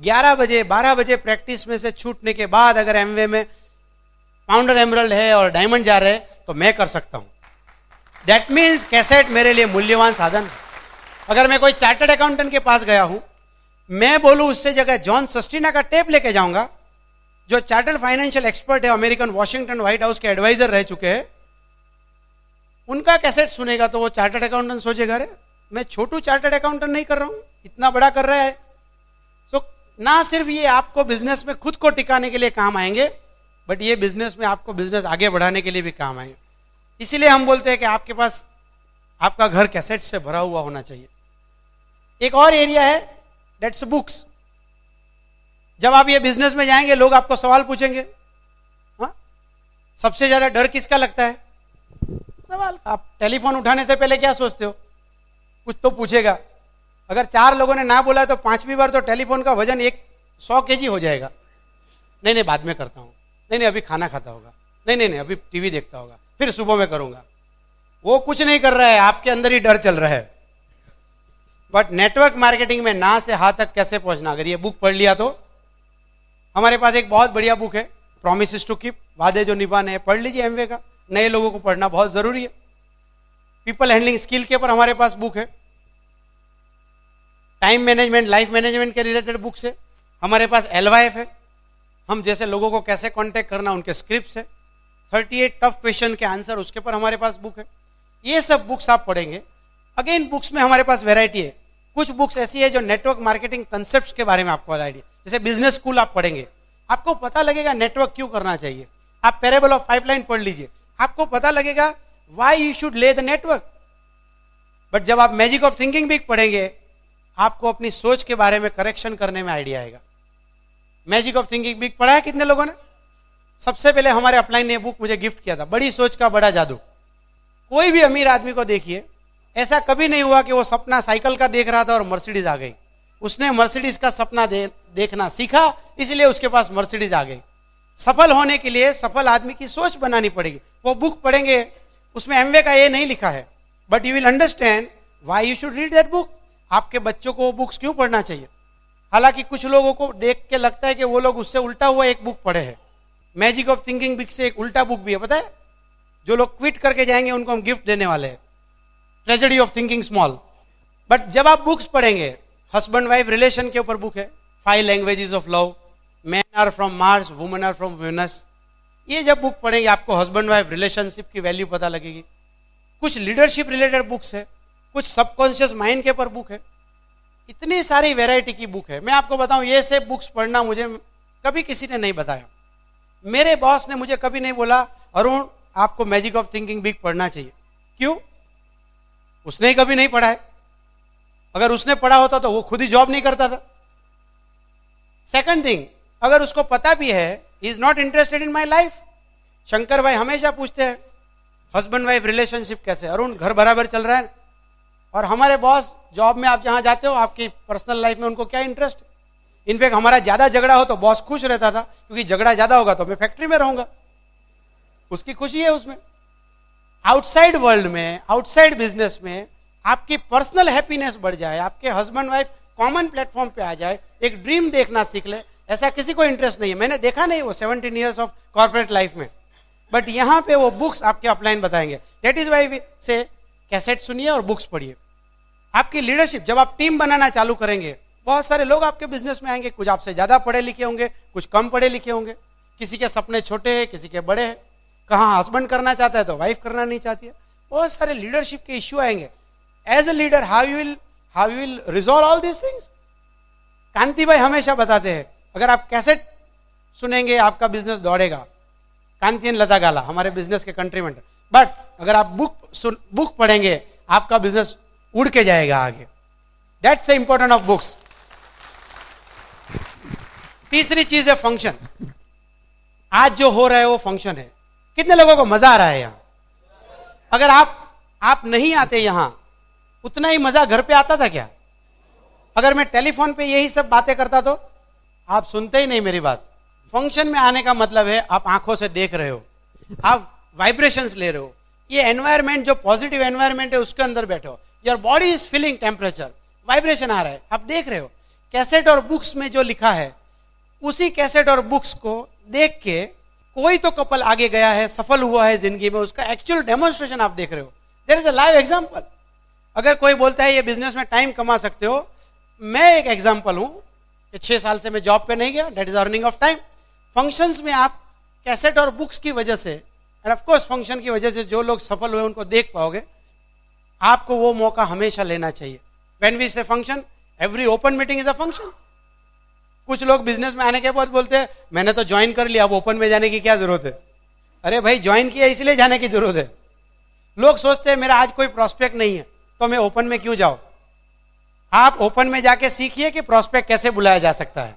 11 बजे 12 बजे प्रैक्टिस में से छूटने के बाद अगर एमवे में पाउंडर एमरल्ड है और डायमंड जा रहे हैं, तो मैं कर सकता हूं। दैट मीन्स कैसेट मेरे लिए मूल्यवान साधन है। अगर मैं कोई चार्टर्ड अकाउंटेंट के पास गया हूं, मैं बोलूं उससे जगह जॉन सस्टीना का टेप लेके जाऊंगा, जो चार्टर्ड फाइनेंशियल एक्सपर्ट है, अमेरिकन वॉशिंगटन व्हाइट हाउस के एडवाइजर रह चुके हैं, उनका कैसेट सुनेगा तो वो चार्टर्ड अकाउंटेंट सोचेगा, अरे मैं छोटू चार्टर्ड अकाउंटेंट नहीं कर रहा हूं, इतना बड़ा कर रहा है। तो ना सिर्फ ये आपको बिजनेस में खुद को टिकाने के लिए काम आएंगे, बट ये बिजनेस में आपको बिजनेस आगे बढ़ाने के लिए भी काम आएंगे। इसीलिए हम बोलते हैं कि आपके पास आपका घर कैसेट से भरा हुआ होना चाहिए। एक और एरिया है, दैट्स बुक्स। जब आप ये बिजनेस में जाएंगे, लोग आपको सवाल पूछेंगे, हाँ सबसे ज्यादा डर किसका लगता है? सवाल। आप टेलीफोन उठाने से पहले क्या सोचते हो? कुछ तो पूछेगा। अगर 4 लोगों ने ना बोला तो 5वीं बार तो टेलीफोन का वजन 100 केजी हो जाएगा। नहीं बाद में करता हूं, नहीं अभी खाना खाता होगा, नहीं अभी टीवी देखता होगा, फिर सुबह में करूंगा। वो कुछ नहीं कर रहा है, आपके अंदर ही डर चल रहा है। बट नेटवर्क मार्केटिंग में ना से हा तक कैसे पहुंचना, अगर ये बुक पढ़ लिया तो हमारे पास एक बहुत बढ़िया बुक है, प्रॉमिसेस टू कीप, वादे जो निभाने हैं, पढ़ लीजिए एमवे का। नए लोगों को पढ़ना बहुत जरूरी है। पीपल हैंडलिंग स्किल के ऊपर हमारे पास बुक है। टाइम मैनेजमेंट, लाइफ मैनेजमेंट के रिलेटेड बुक्स है। हमारे पास LYF है, हम जैसे लोगों को कैसे कांटेक्ट करना, उनके स्क्रिप्ट्स है। 38 टफ क्वेश्चन के आंसर, उसके ऊपर हमारे पास बुक है। ये सब बुक्स आप पढ़ेंगे। अगेन बुक्स में हमारे पास वैरायटी है। कुछ बुक्स ऐसी है जो नेटवर्क मार्केटिंग कंसेप्ट्स के बारे में आपको आइडिया, जैसे बिजनेस स्कूल आप पढ़ेंगे, आपको पता लगेगा नेटवर्क क्यों करना चाहिए। आप पैरेबल ऑफ पाइपलाइन पढ़ लीजिए, आपको पता लगेगा व्हाई यू शुड ले द नेटवर्क। बट जब आप मैजिक ऑफ थिंकिंग भी पढ़ेंगे, आपको अपनी सोच के बारे में करेक्शन करने में आइडिया आएगा। मैजिक ऑफ थिंकिंग भी पढ़ा है कितने लोगों ने? सबसे पहले हमारे अपलाइन ने बुक मुझे गिफ्ट किया था, बड़ी सोच का बड़ा जादू। कोई भी अमीर आदमी को देखिए, ऐसा कभी नहीं हुआ कि वो सपना साइकिल का देख रहा था और मर्सिडीज आ गई। उसने मर्सिडीज का सपना देखना सीखा, इसलिए उसके पास मर्सिडीज आ गई। सफल होने के लिए सफल आदमी की सोच बनानी पड़ेगी। वो बुक पढ़ेंगे, उसमें एमवे का ये नहीं लिखा है, but you will understand why you should read that book. आपके बच्चों को वो बुक्स क्यों पढ़ना चाहिए। हालांकि कुछ लोगों को देख के लगता है कि वो लोग उससे उल्टा हुआ एक बुक पढ़े हैं। मैजिक ऑफ थिंकिंग बुक से एक उल्टा बुक भी है, पता है? जो लोग क्विट करके जाएंगे उनको हम गिफ्ट देने वाले हैं, tragedy of thinking small. But जब आप बुक्स पढ़ेंगे, हस्बैंड वाइफ रिलेशन के ऊपर बुक है, 5 languages of love, man are from Mars, women are from Venus. ये जब बुक पढ़ेंगे, आपको हस्बैंड वाइफ रिलेशनशिप की वैल्यू पता लगेगी। कुछ लीडरशिप रिलेटेड बुक्स है, कुछ सबकॉन्शियस माइंड के ऊपर बुक है। इतनी सारी वैरायटी की बुक है। मैं आपको बताऊं, ये सब बुक्स पढ़ना मुझे कभी किसी ने नहीं बताया। मेरे बॉस ने मुझे कभी नहीं बोला अरुण आपको मैजिक ऑफ थिंकिंग बुक पढ़ना चाहिए। क्यों? उसने कभी नहीं पढ़ा है। अगर उसने पढ़ा होता तो वो खुद ही जॉब नहीं करता था। सेकंड थिंग, अगर उसको पता भी है, he is not interested in my life. Shankar भाई हमेशा पूछते हैं हस्बैंड वाइफ रिलेशनशिप कैसे, अरुण घर बराबर चल रहा है? और हमारे बॉस जॉब में आप जहां जाते हो, आपकी पर्सनल लाइफ में उनको क्या इंटरेस्ट? इनफैक्ट हमारा ज्यादा झगड़ा हो तो बॉस खुश रहता था, क्योंकि झगड़ा ज्यादा होगा तो मैं फैक्ट्री में रहूंगा, उसकी खुशी है उसमें। आउटसाइड वर्ल्ड में, आउटसाइड बिजनेस में आपकी पर्सनल हैप्पीनेस बढ़ जाए, आपके हस्बैंड वाइफ कॉमन प्लेटफॉर्म पे आ जाए, एक ड्रीम देखना सीख ले, ऐसा किसी को इंटरेस्ट नहीं है। मैंने देखा नहीं वो 17 ईयर्स ऑफ कॉर्पोरेट लाइफ में। बट यहां पे वो बुक्स आपके अपलाइन बताएंगे। दैट इज वाई से कैसेट सुनिए और बुक्स पढ़िए। आपकी लीडरशिप, जब आप टीम बनाना चालू करेंगे, बहुत सारे लोग आपके बिजनेस में आएंगे, कुछ आपसे ज्यादा पढ़े लिखे होंगे, कुछ कम पढ़े लिखे होंगे, किसी के सपने छोटे हैं, किसी के बड़े हैं, कहाँ हस्बैंड करना चाहता है तो वाइफ करना नहीं चाहती है। बहुत सारे लीडरशिप के इश्यू आएंगे। As a leader how you will resolve all this things? Kanti भाई हमेशा बताते हैं, अगर आप कैसेट सुनेंगे आपका बिजनेस दौड़ेगा। कांति एंड लता गाला हमारे बिजनेस के कंट्री मेंटर। बट अगर आप बुक पढ़ेंगे आपका बिजनेस उड़ के जाएगा आगे। That's the important of books. तीसरी चीज है फंक्शन। आज जो हो रहा है वो फंक्शन है। कितने लोगों को मजा आ रहा है यहां? अगर आप नहीं आते यहां, उतना ही मजा घर पे आता था क्या? अगर मैं टेलीफोन पे यही सब बातें करता तो आप सुनते ही नहीं मेरी बात। फंक्शन में आने का मतलब है आप आंखों से देख रहे हो, आप वाइब्रेशंस ले रहे हो। ये एनवायरमेंट जो पॉजिटिव एनवायरमेंट है उसके अंदर बैठे हो, your body is feeling temperature, vibration आ रहा है, आप देख रहे हो। कैसेट और बुक्स में जो लिखा है उसी कैसेट और बुक्स को देख के कोई तो कपल आगे गया है, सफल हुआ है जिंदगी में, उसका एक्चुअल डेमोन्स्ट्रेशन आप देख रहे हो। There is a live example. अगर कोई बोलता है ये बिजनेस में टाइम कमा सकते हो, मैं एक एग्जांपल हूं कि 6 साल से मैं जॉब पे नहीं गया, that is earning of time. Functions में आप कैसेट और बुक्स की वजह से एंड ऑफ कोर्स फंक्शन की वजह से जो लोग सफल हुए उनको देख पाओगे। आपको वो मौका हमेशा लेना चाहिए। व्हेन वी से function, every open meeting is a function. कुछ लोग बिजनेस में आने के बाद बोलते हैं मैंने तो ज्वाइन कर लिया, अब ओपन में जाने की क्या जरूरत है? अरे भाई ज्वाइन किया इसलिए जाने की जरूरत है। लोग सोचते हैं मेरा आज कोई प्रोस्पेक्ट नहीं है तो मैं ओपन में क्यों जाऊं। आप ओपन में जाके सीखिए कि प्रोस्पेक्ट कैसे बुलाया जा सकता है।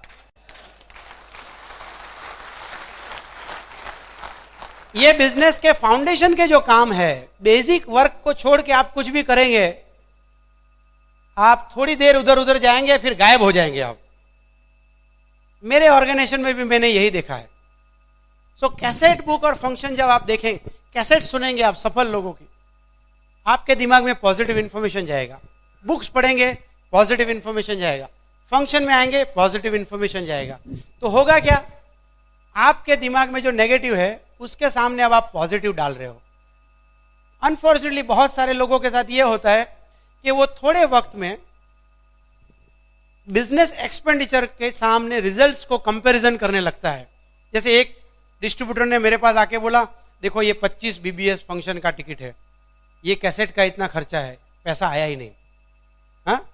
ये बिजनेस के फाउंडेशन के जो काम है, बेसिक वर्क को छोड़ के आप कुछ भी करेंगे, आप थोड़ी देर उधर उधर जाएंगे फिर गायब हो जाएंगे आप। मेरे ऑर्गेनाइजेशन में भी मैंने यही देखा है। सो कैसेट बुक और फंक्शन जब आप देखें, कैसेट सुनेंगे आप सफल लोगों की, आपके दिमाग में पॉजिटिव इंफॉर्मेशन जाएगा। बुक्स पढ़ेंगे पॉजिटिव इंफॉर्मेशन जाएगा, फंक्शन में आएंगे पॉजिटिव इंफॉर्मेशन जाएगा। तो होगा क्या, आपके दिमाग में जो नेगेटिव है उसके सामने अब आप पॉजिटिव डाल रहे हो। अनफॉर्चुनेटली बहुत सारे लोगों के साथ ये होता है कि वो थोड़े वक्त में बिजनेस एक्सपेंडिचर के सामने रिजल्ट्स को कंपैरिजन करने लगता है। जैसे एक डिस्ट्रीब्यूटर ने मेरे पास आके बोला देखो ये 25 बीबीएस फंक्शन का टिकट है, ये कैसेट का इतना खर्चा है, पैसा आया ही नहीं। हाँ,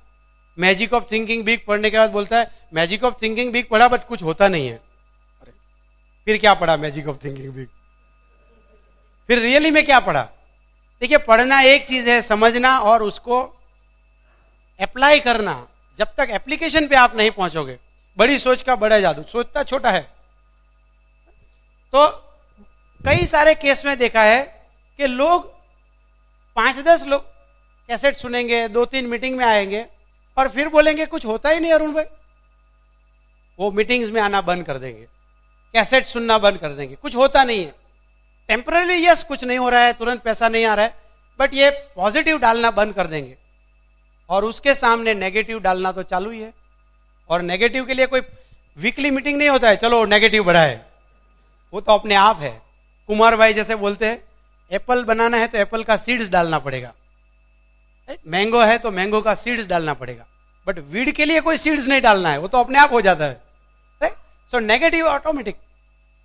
मैजिक ऑफ थिंकिंग बिग पढ़ने के बाद बोलता है मैजिक ऑफ थिंकिंग बिग पढ़ा बट कुछ होता नहीं है। अरे फिर क्या पढ़ा मैजिक ऑफ थिंकिंग बिग? फिर रियली में क्या पढ़ा? देखिए पढ़ना एक चीज है, समझना और उसको अप्लाई करना। जब तक एप्लीकेशन पे आप नहीं पहुंचोगे, बड़ी सोच का बड़ा जादू, सोचता छोटा है। तो कई सारे केस में देखा है कि लोग 5-10 लोग कैसेट सुनेंगे, 2-3 मीटिंग में आएंगे और फिर बोलेंगे कुछ होता ही नहीं अरुण भाई। वो मीटिंग्स में आना बंद कर देंगे, कैसेट सुनना बंद कर देंगे, कुछ होता नहीं है। टेम्पररी यस कुछ नहीं हो रहा है, तुरंत पैसा नहीं आ रहा है, बट ये पॉजिटिव डालना बंद कर देंगे और उसके सामने नेगेटिव डालना तो चालू ही है। और नेगेटिव के लिए कोई वीकली मीटिंग नहीं होता है चलो नेगेटिव बढ़ाए, वो तो अपने आप है। कुमार भाई जैसे बोलते हैं एप्पल बनाना है तो एप्पल का सीड्स डालना पड़ेगा, मैंगो है तो मैंगो का सीड्स डालना पड़ेगा, बट वीड के लिए कोई सीड्स नहीं डालना है, वो तो अपने आप हो जाता है। सो नेगेटिव ऑटोमेटिक,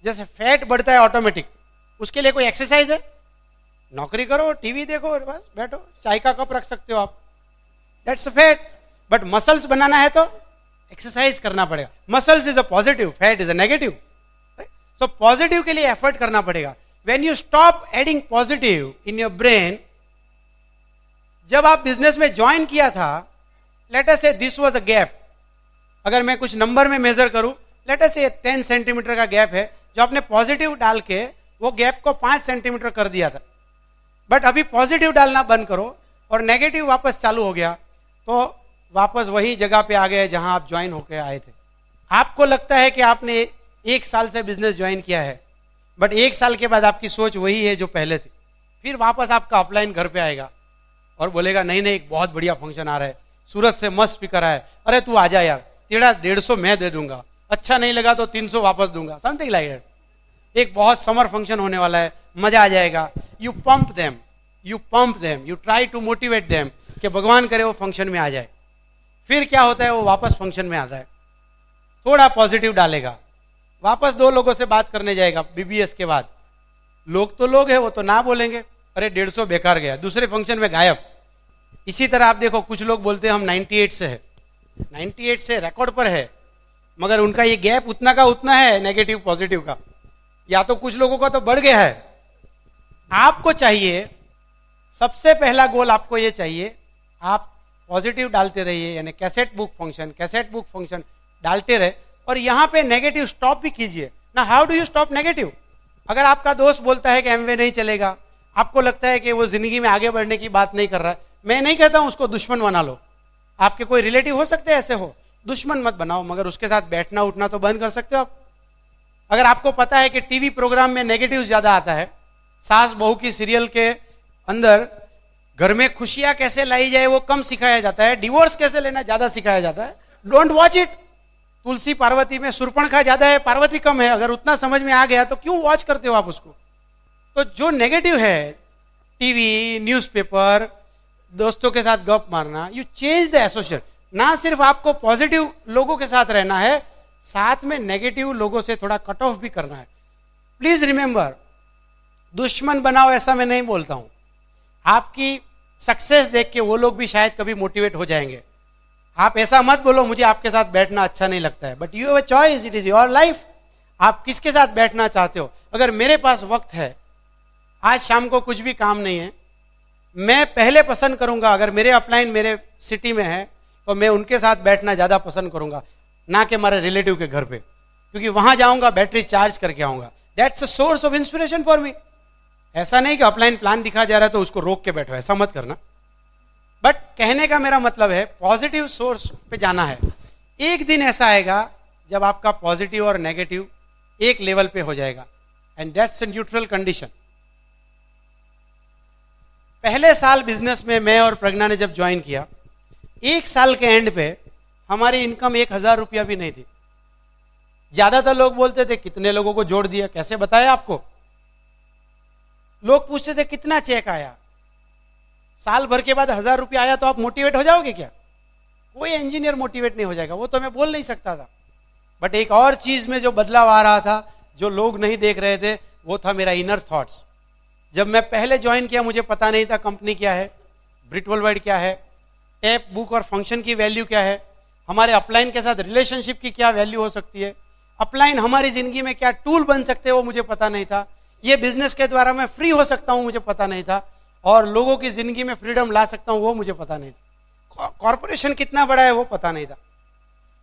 जैसे फैट बढ़ता है ऑटोमेटिक, उसके लिए कोई एक्सरसाइज है? नौकरी करो, टीवी देखो और बस बैठो, चाय का कप रख सकते हो आप, दैट्स फैट। बट मसल्स बनाना है तो एक्सरसाइज करना पड़ेगा। Muscles is a positive, fat is a negative. So positive के लिए एफर्ट करना पड़ेगा। When you stop adding positive in your brain, जब आप बिजनेस में ज्वाइन किया था, लेट अस से दिस वाज अ गैप, अगर मैं कुछ नंबर में मेजर करूं, लेट अस से 10 सेंटीमीटर का गैप है, जो आपने पॉजिटिव डाल के वो गैप को 5 सेंटीमीटर कर दिया था। बट अभी पॉजिटिव डालना बंद करो और नेगेटिव वापस चालू हो गया, तो वापस वही जगह पे आ गए जहां आप ज्वाइन होकर आए थे। आपको लगता है कि आपने 1 साल से बिजनेस ज्वाइन किया है, बट 1 साल के बाद आपकी सोच वही है जो पहले थी। फिर वापस आपका अपलाइन घर पे आएगा और बोलेगा नहीं नहीं एक बहुत बढ़िया फंक्शन आ रहा है, सूरत से मस्त स्पीकर आया है, अरे तू आ जा यार, तेरा 150 मैं दे दूंगा, अच्छा नहीं लगा तो 300 वापस दूंगा, समथिंग लाइक दैट। एक बहुत समर फंक्शन होने वाला है, मजा आ जाएगा। You pump them, you try to motivate them कि भगवान करे वो फंक्शन में आ जाए। फिर क्या होता है, वो वापस फंक्शन में आता है, थोड़ा पॉजिटिव डालेगा, वापस 2 लोगों से बात करने जाएगा बीबीएस के बाद। लोग तो लोग है, वो तो ना बोलेंगे अरे 150 बेकार गया, दूसरे फंक्शन में गायब। इसी तरह आप देखो कुछ लोग बोलते हैं हम 98 से है, 98 से रिकॉर्ड पर है, मगर उनका ये गैप उतना का उतना है नेगेटिव पॉजिटिव का, या तो कुछ लोगों का तो बढ़ गया है। आपको चाहिए, सबसे पहला गोल आपको ये चाहिए, आप पॉजिटिव डालते रहिए, यानी कैसेट बुक फंक्शन डालते रहे, और यहाँ पे नेगेटिव स्टॉप भी कीजिए ना। How do you stop negative? अगर आपका दोस्त बोलता है कि एमवे नहीं चलेगा, आपको लगता है कि वो जिंदगी में आगे बढ़ने की बात नहीं कर रहा है, मैं नहीं कहता हूं उसको दुश्मन बना लो, आपके कोई रिलेटिव हो सकते हैं ऐसे हो, दुश्मन मत बनाओ, मगर उसके साथ बैठना उठना तो बंद कर सकते हो आप। अगर आपको पता है कि टीवी प्रोग्राम में नेगेटिव ज्यादा आता है, सास बहू की सीरियल के अंदर घर में खुशियां कैसे लाई जाए वो कम सिखाया जाता है, डिवोर्स कैसे लेना ज्यादा सिखाया जाता है, डोंट वॉच इट। तुलसी पार्वती में सुरपणखा ज्यादा है, पार्वती कम है, अगर उतना समझ में आ गया तो क्यों वॉच करते हो आप उसको? तो जो नेगेटिव है, टीवी, न्यूज़पेपर, दोस्तों के साथ गप मारना, यू चेंज द एसोसिएशन। ना सिर्फ आपको पॉजिटिव लोगों के साथ रहना है, साथ में नेगेटिव लोगों से थोड़ा कट ऑफ भी करना है। प्लीज रिमेंबर, दुश्मन बनाओ ऐसा मैं नहीं बोलता हूं, आपकी सक्सेस देख के वो लोग भी शायद कभी मोटिवेट हो जाएंगे। आप ऐसा मत बोलो मुझे आपके साथ बैठना अच्छा नहीं लगता है, but you have a choice, it is your life. आप किसके साथ बैठना चाहते हो? अगर मेरे पास वक्त है, आज शाम को कुछ भी काम नहीं है, मैं पहले पसंद करूंगा, अगर मेरे अपलाइन मेरे सिटी में है तो मैं उनके साथ बैठना ज्यादा पसंद करूंगा, ना कि हमारे रिलेटिव के घर पे, क्योंकि वहां जाऊंगा बैटरी चार्ज करके आऊंगा। That's a source of inspiration for me. ऐसा नहीं कि अपलाइन प्लान दिखा जा रहा है तो उसको रोक के बैठो, ऐसा मत करना। बट कहने का मेरा मतलब है पॉजिटिव सोर्स पे जाना है। एक दिन ऐसा आएगा जब आपका पॉजिटिव और नेगेटिव एक लेवल पे हो जाएगा, and that's a neutral condition. पहले साल बिजनेस में मैं और प्रज्ञा ने जब ज्वाइन किया, एक साल के एंड पे हमारी इनकम 1,000 रुपया भी नहीं थी। ज्यादातर लोग बोलते थे कितने लोगों को जोड़ दिया, कैसे बताया आपको? लोग पूछते थे कितना चेक आया। साल भर के बाद 1,000 रुपया आया तो आप मोटिवेट हो जाओगे क्या? कोई इंजीनियर मोटिवेट नहीं हो जाएगा, वो तो मैं बोल नहीं सकता था। बट एक और चीज में जो बदलाव आ रहा था, जो लोग नहीं देख रहे थे, वो था मेरा इनर थॉट्स। जब मैं पहले ज्वाइन किया मुझे पता नहीं था कंपनी क्या है, ब्रिट वर्ल्डवाइड क्या है, टैप बुक और फंक्शन की वैल्यू क्या है, हमारे अपलाइन के साथ रिलेशनशिप की क्या वैल्यू हो सकती है, अपलाइन हमारी जिंदगी में क्या टूल बन सकते हैं वो मुझे पता नहीं था, ये बिजनेस के द्वारा मैं फ्री हो सकता हूं मुझे पता नहीं था, और लोगों की जिंदगी में फ्रीडम ला सकता हूं वो मुझे पता नहीं था, कॉर्पोरेशन कितना बड़ा है वो पता नहीं था।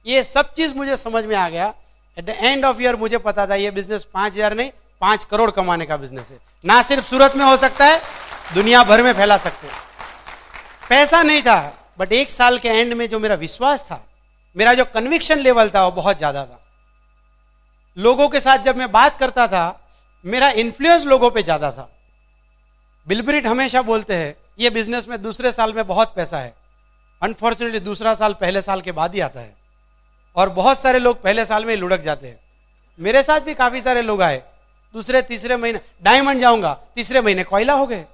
ये सब चीज मुझे समझ में आ गया। At the end of year मुझे पता था ये बिजनेस 5,000 नहीं 5 करोड़ कमाने का बिजनेस है। ना सिर्फ सूरत में हो सकता है, दुनिया भर में फैला सकते हैं। पैसा नहीं था, बट एक साल के एंड में जो मेरा विश्वास था, मेरा जो कन्विक्शन लेवल था वो बहुत ज्यादा था। लोगों के साथ जब मैं बात करता था, मेरा इन्फ्लुएंस लोगों पे ज्यादा था। बिलब्रिट हमेशा बोलते हैं ये बिजनेस में दूसरे साल में बहुत पैसा है। अनफॉर्चुनेटली दूसरा साल पहले साल के बाद ही आता है, और बहुत सारे लोग पहले साल में ही लुढ़क जाते हैं। मेरे साथ भी काफी सारे लोग आए, दूसरे तीसरे महीने डायमंड जाऊंगा, तीसरे महीने कोयला हो गए।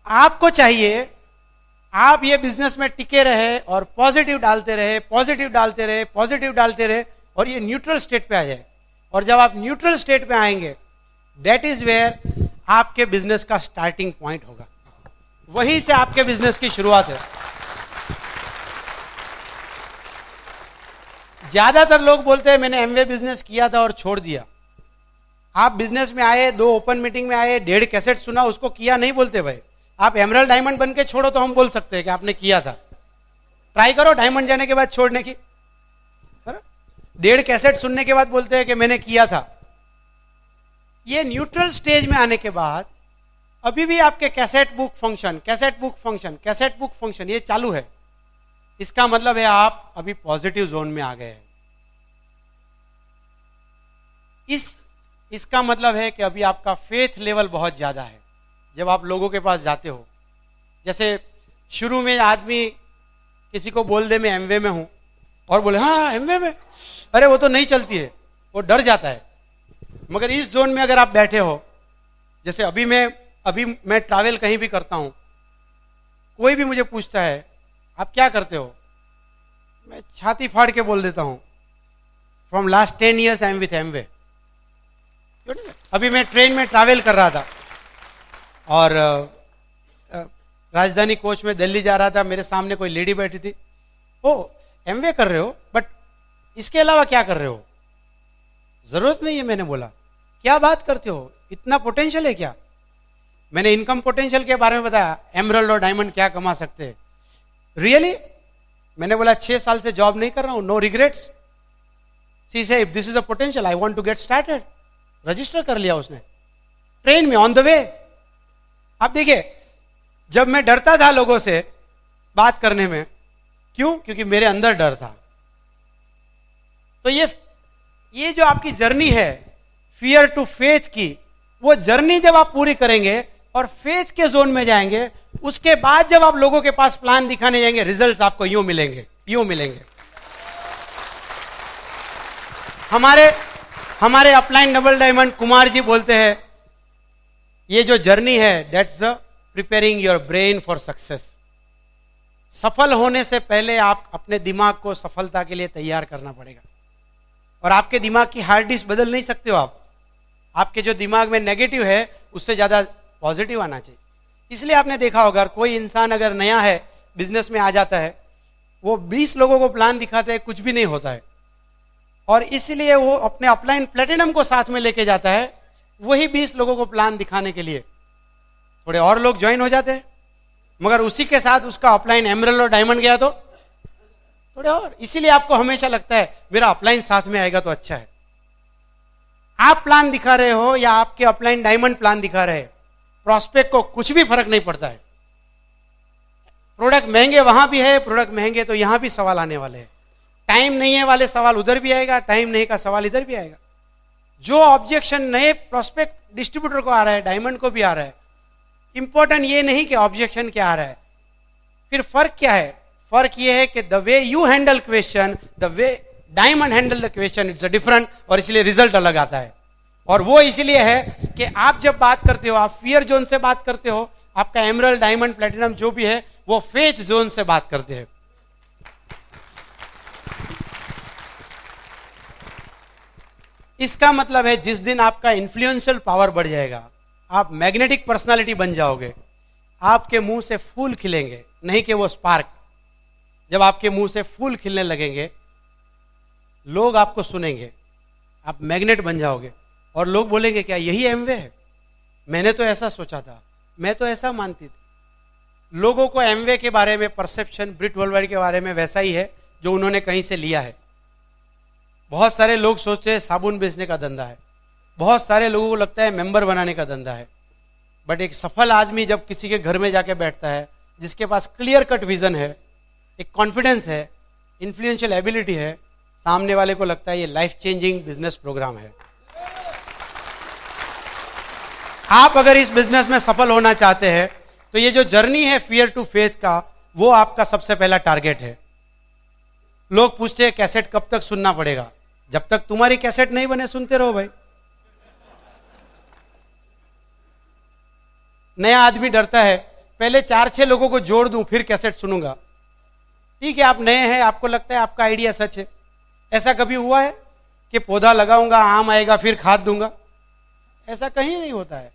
आपको चाहिए आप ये बिजनेस में टिके रहे और पॉजिटिव डालते रहे, पॉजिटिव डालते रहे, पॉजिटिव डालते रहे, और ये न्यूट्रल स्टेट पे आ जाए। और जब आप न्यूट्रल स्टेट पे आएंगे, दैट इज वेयर आपके बिजनेस का स्टार्टिंग पॉइंट होगा, वहीं से आपके बिजनेस की शुरुआत है। ज्यादातर लोग बोलते हैं मैंने एमवे बिजनेस किया था और छोड़ दिया। आप बिजनेस में आए, 2 ओपन मीटिंग में आए, 1.5 कैसेट सुना, उसको किया नहीं बोलते भाई। आप एमरल्ड डायमंड बन के छोड़ो तो हम बोल सकते हैं कि आपने किया था। ट्राई करो डायमंड जाने के बाद छोड़ने की। 1.5 कैसेट सुनने के बाद बोलते हैं कि मैंने किया था। ये न्यूट्रल स्टेज में आने के बाद अभी भी आपके cassette book function, cassette book function, cassette book function ये चालू है। इसका मतलब है आप अभी पॉजिटिव जोन में आ गए हैं। इसका मतलब है कि अभी आपका फेथ लेवल बहुत ज्यादा है। जब आप लोगों के पास जाते हो, जैसे शुरू में आदमी किसी को बोल दे मैं एमवे में हूं और बोले हाँ एमवे में, अरे वो तो नहीं चलती है, वो डर जाता है। मगर इस जोन में अगर आप बैठे हो, जैसे अभी मैं ट्रैवल कहीं भी करता हूं, कोई भी मुझे पूछता है आप क्या करते हो, मैं छाती फाड़ के बोल देता हूं from last 10 years I am with Amway. अभी मैं ट्रेन में ट्रैवल कर रहा था और राजधानी कोच में दिल्ली जा रहा था, मेरे सामने कोई लेडी बैठी थी। ओ एमवे कर रहे हो, बट इसके अलावा क्या कर रहे हो? जरूरत नहीं है, मैंने बोला। क्या बात करते हो, इतना पोटेंशियल है क्या? मैंने इनकम पोटेंशियल के बारे में बताया, एमरल्ड और डायमंड क्या कमा सकते हैं। रियली मैंने बोला 6 साल से जॉब नहीं कर रहा हूं, no regrets. See say if this is a potential I want to get started, register कर लिया उसने, ट्रेन में ऑन द वे। आप देखिए, जब मैं डरता था लोगों से बात करने में, क्यों? क्योंकि मेरे अंदर डर था। तो ये जो आपकी जर्नी है फियर टू फेथ की, वो जर्नी जब आप पूरी करेंगे और फेथ के जोन में जाएंगे, उसके बाद जब आप लोगों के पास प्लान दिखाने जाएंगे, रिजल्ट्स आपको यूं मिलेंगे, यूं मिलेंगे। हमारे upline double diamond Kumar ji बोलते हैं, ये जो जर्नी है that's preparing your brain for success. सफल होने से पहले आप अपने दिमाग को सफलता के लिए तैयार करना पड़ेगा। और आपके दिमाग की हार्ड डिस्क बदल नहीं सकते हो आप। आपके जो दिमाग में नेगेटिव है उससे ज्यादा पॉजिटिव आना चाहिए। इसलिए आपने देखा होगा, कोई इंसान अगर नया है, बिजनेस में आ जाता है, वो 20 लोगों को प्लान दिखाता है, कुछ भी नहीं होता है। और इसलिए वो अपने अपलाइन प्लेटिनम को साथ में लेके जाता है, वही 20 लोगों को प्लान दिखाने के लिए। थोड़े और लोग ज्वाइन हो जाते हैं, मगर उसी के साथ उसका अपलाइन एमरल्ड और डायमंड गया तो थोड़े और। इसीलिए आपको हमेशा लगता है मेरा अपलाइन साथ में आएगा तो अच्छा है। आप प्लान दिखा रहे हो या आपके अपलाइन डायमंड प्लान दिखा रहे हैं, प्रॉस्पेक्ट को कुछ भी फर्क नहीं पड़ता है। प्रोडक्ट महंगे वहां भी है, प्रोडक्ट महंगे तो यहां भी सवाल आने वाले हैं। टाइम नहीं है वाले सवाल उधर भी आएगा, टाइम नहीं का सवाल इधर भी आएगा। जो ऑब्जेक्शन नए प्रोस्पेक्ट डिस्ट्रीब्यूटर को आ रहा है, डायमंड को भी आ रहा है। इंपॉर्टेंट ये नहीं कि ऑब्जेक्शन क्या आ रहा है, फिर फर्क क्या है? फर्क ये है कि the way you handle question, the way diamond handle the question, it's a different, और इसलिए रिजल्ट अलग आता है। और वो इसलिए है कि आप जब बात करते हो, आप फियर जोन से बात करते हो, आपका एमरल्ड डायमंड प्लेटिनम जो भी है वो फेथ जोन से बात करते हैं। इसका मतलब है जिस दिन आपका इन्फ्लुएंशियल पावर बढ़ जाएगा, आप मैग्नेटिक पर्सनालिटी बन जाओगे, आपके मुंह से फूल खिलेंगे, नहीं कि वो स्पार्क। जब आपके मुंह से फूल खिलने लगेंगे, लोग आपको सुनेंगे, आप मैग्नेट बन जाओगे और लोग बोलेंगे क्या यही एमवे है? मैंने तो ऐसा सोचा था, मैं तो ऐसा मानती थी। लोगों को एमवे के बारे में परसेप्शन ब्रिट वर्ल्डवाइड के बारे में वैसा ही है जो उन्होंने कहीं से लिया है। बहुत सारे लोग सोचते हैं साबुन बेचने का धंधा है, बहुत सारे लोगों को लगता है मेंबर बनाने का धंधा है। बट एक सफल आदमी जब किसी के घर में जाके बैठता है, जिसके पास क्लियर कट विजन है, एक कॉन्फिडेंस है, इन्फ्लुएंशियल एबिलिटी है, सामने वाले को लगता है ये लाइफ चेंजिंग बिजनेस प्रोग्राम है। आप अगर इस बिजनेस में सफल होना चाहते हैं तो ये जो जर्नी है फियर टू फेथ का, वो आपका सबसे पहला टारगेट है। लोग पूछते हैं कैसेट कब तक सुनना पड़ेगा? जब तक तुम्हारी कैसेट नहीं बने सुनते रहो भाई। नया आदमी डरता है, पहले 4-6 लोगों को जोड़ दूं फिर कैसेट सुनूंगा। ठीक है, आप नए हैं, आपको लगता है आपका आइडिया सच है। ऐसा कभी हुआ है कि पौधा लगाऊंगा, आम आएगा, फिर खाद दूंगा? ऐसा कहीं नहीं होता है,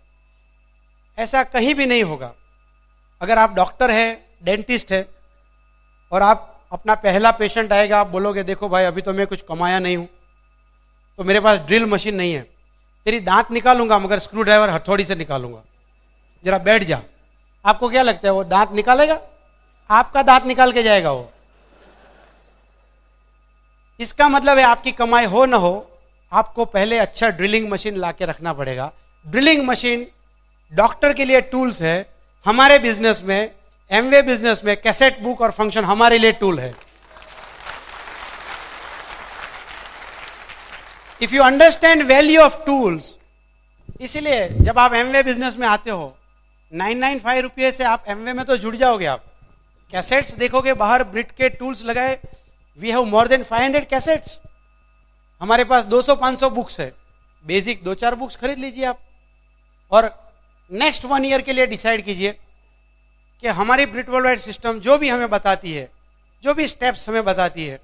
ऐसा कहीं भी नहीं होगा। अगर आप डॉक्टर है, डेंटिस्ट है, और आप अपना पहला पेशेंट आएगा, आप बोलोगे देखो भाई अभी तो मैं कुछ कमाया नहीं हूं, तो मेरे पास ड्रिल मशीन नहीं है, तेरी दांत निकालूंगा मगर स्क्रू ड्राइवर हथौड़ी से निकालूंगा, जरा बैठ जा। आपको क्या लगता है वो दांत निकालेगा? आपका दांत निकाल के जाएगा वो। इसका मतलब है आपकी कमाई हो ना हो, आपको पहले अच्छा ड्रिलिंग मशीन लाके रखना पड़ेगा। ड्रिलिंग मशीन डॉक्टर के लिए टूल्स है, हमारे बिजनेस में, एमवे बिजनेस में कैसेट बुक और फंक्शन हमारे लिए टूल है। If you understand value of tools, इसलिए जब आप एमवे बिजनेस में आते हो, 995 रुपये से आप एमवे में तो जुड़ जाओगे। आप कैसेट्स देखोगे बाहर ब्रिट के टूल्स लगाए, we have more than 500 cassettes. हमारे पास 200-500 बुक्स है, बेसिक 2-4 बुक्स खरीद लीजिए आप, और नेक्स्ट 1 ईयर के लिए डिसाइड कीजिए कि हमारी ब्रिट वर्ल्डवाइड सिस्टम जो भी हमें बताती है, जो भी स्टेप्स हमें बताती है,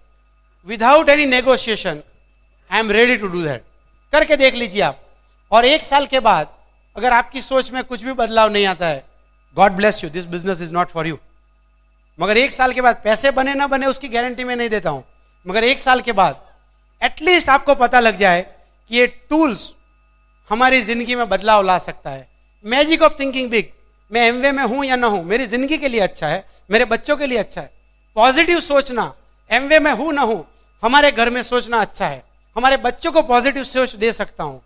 without any negotiation I am ready to do that. करके देख लीजिए आप, और 1 साल के बाद अगर आपकी सोच में कुछ भी बदलाव नहीं आता है, God bless you, this business is not for you. मगर 1 साल के बाद पैसे बने ना बने उसकी गारंटी मैं नहीं देता हूं, मगर 1 साल के बाद एटलीस्ट आपको पता लग जाए कि ये टूल्स हमारी जिंदगी में बदलाव ला सकता है, मैजिक ऑफ थिंकिंग बिग। मैं एमवे में हूं या ना हूं, मेरी जिंदगी के लिए अच्छा है, मेरे बच्चों के लिए अच्छा है। पॉजिटिव सोचना, एमवे में हूं ना हूं, हमारे घर में सोचना अच्छा है, हमारे बच्चों को पॉजिटिव सोच दे सकता हूं।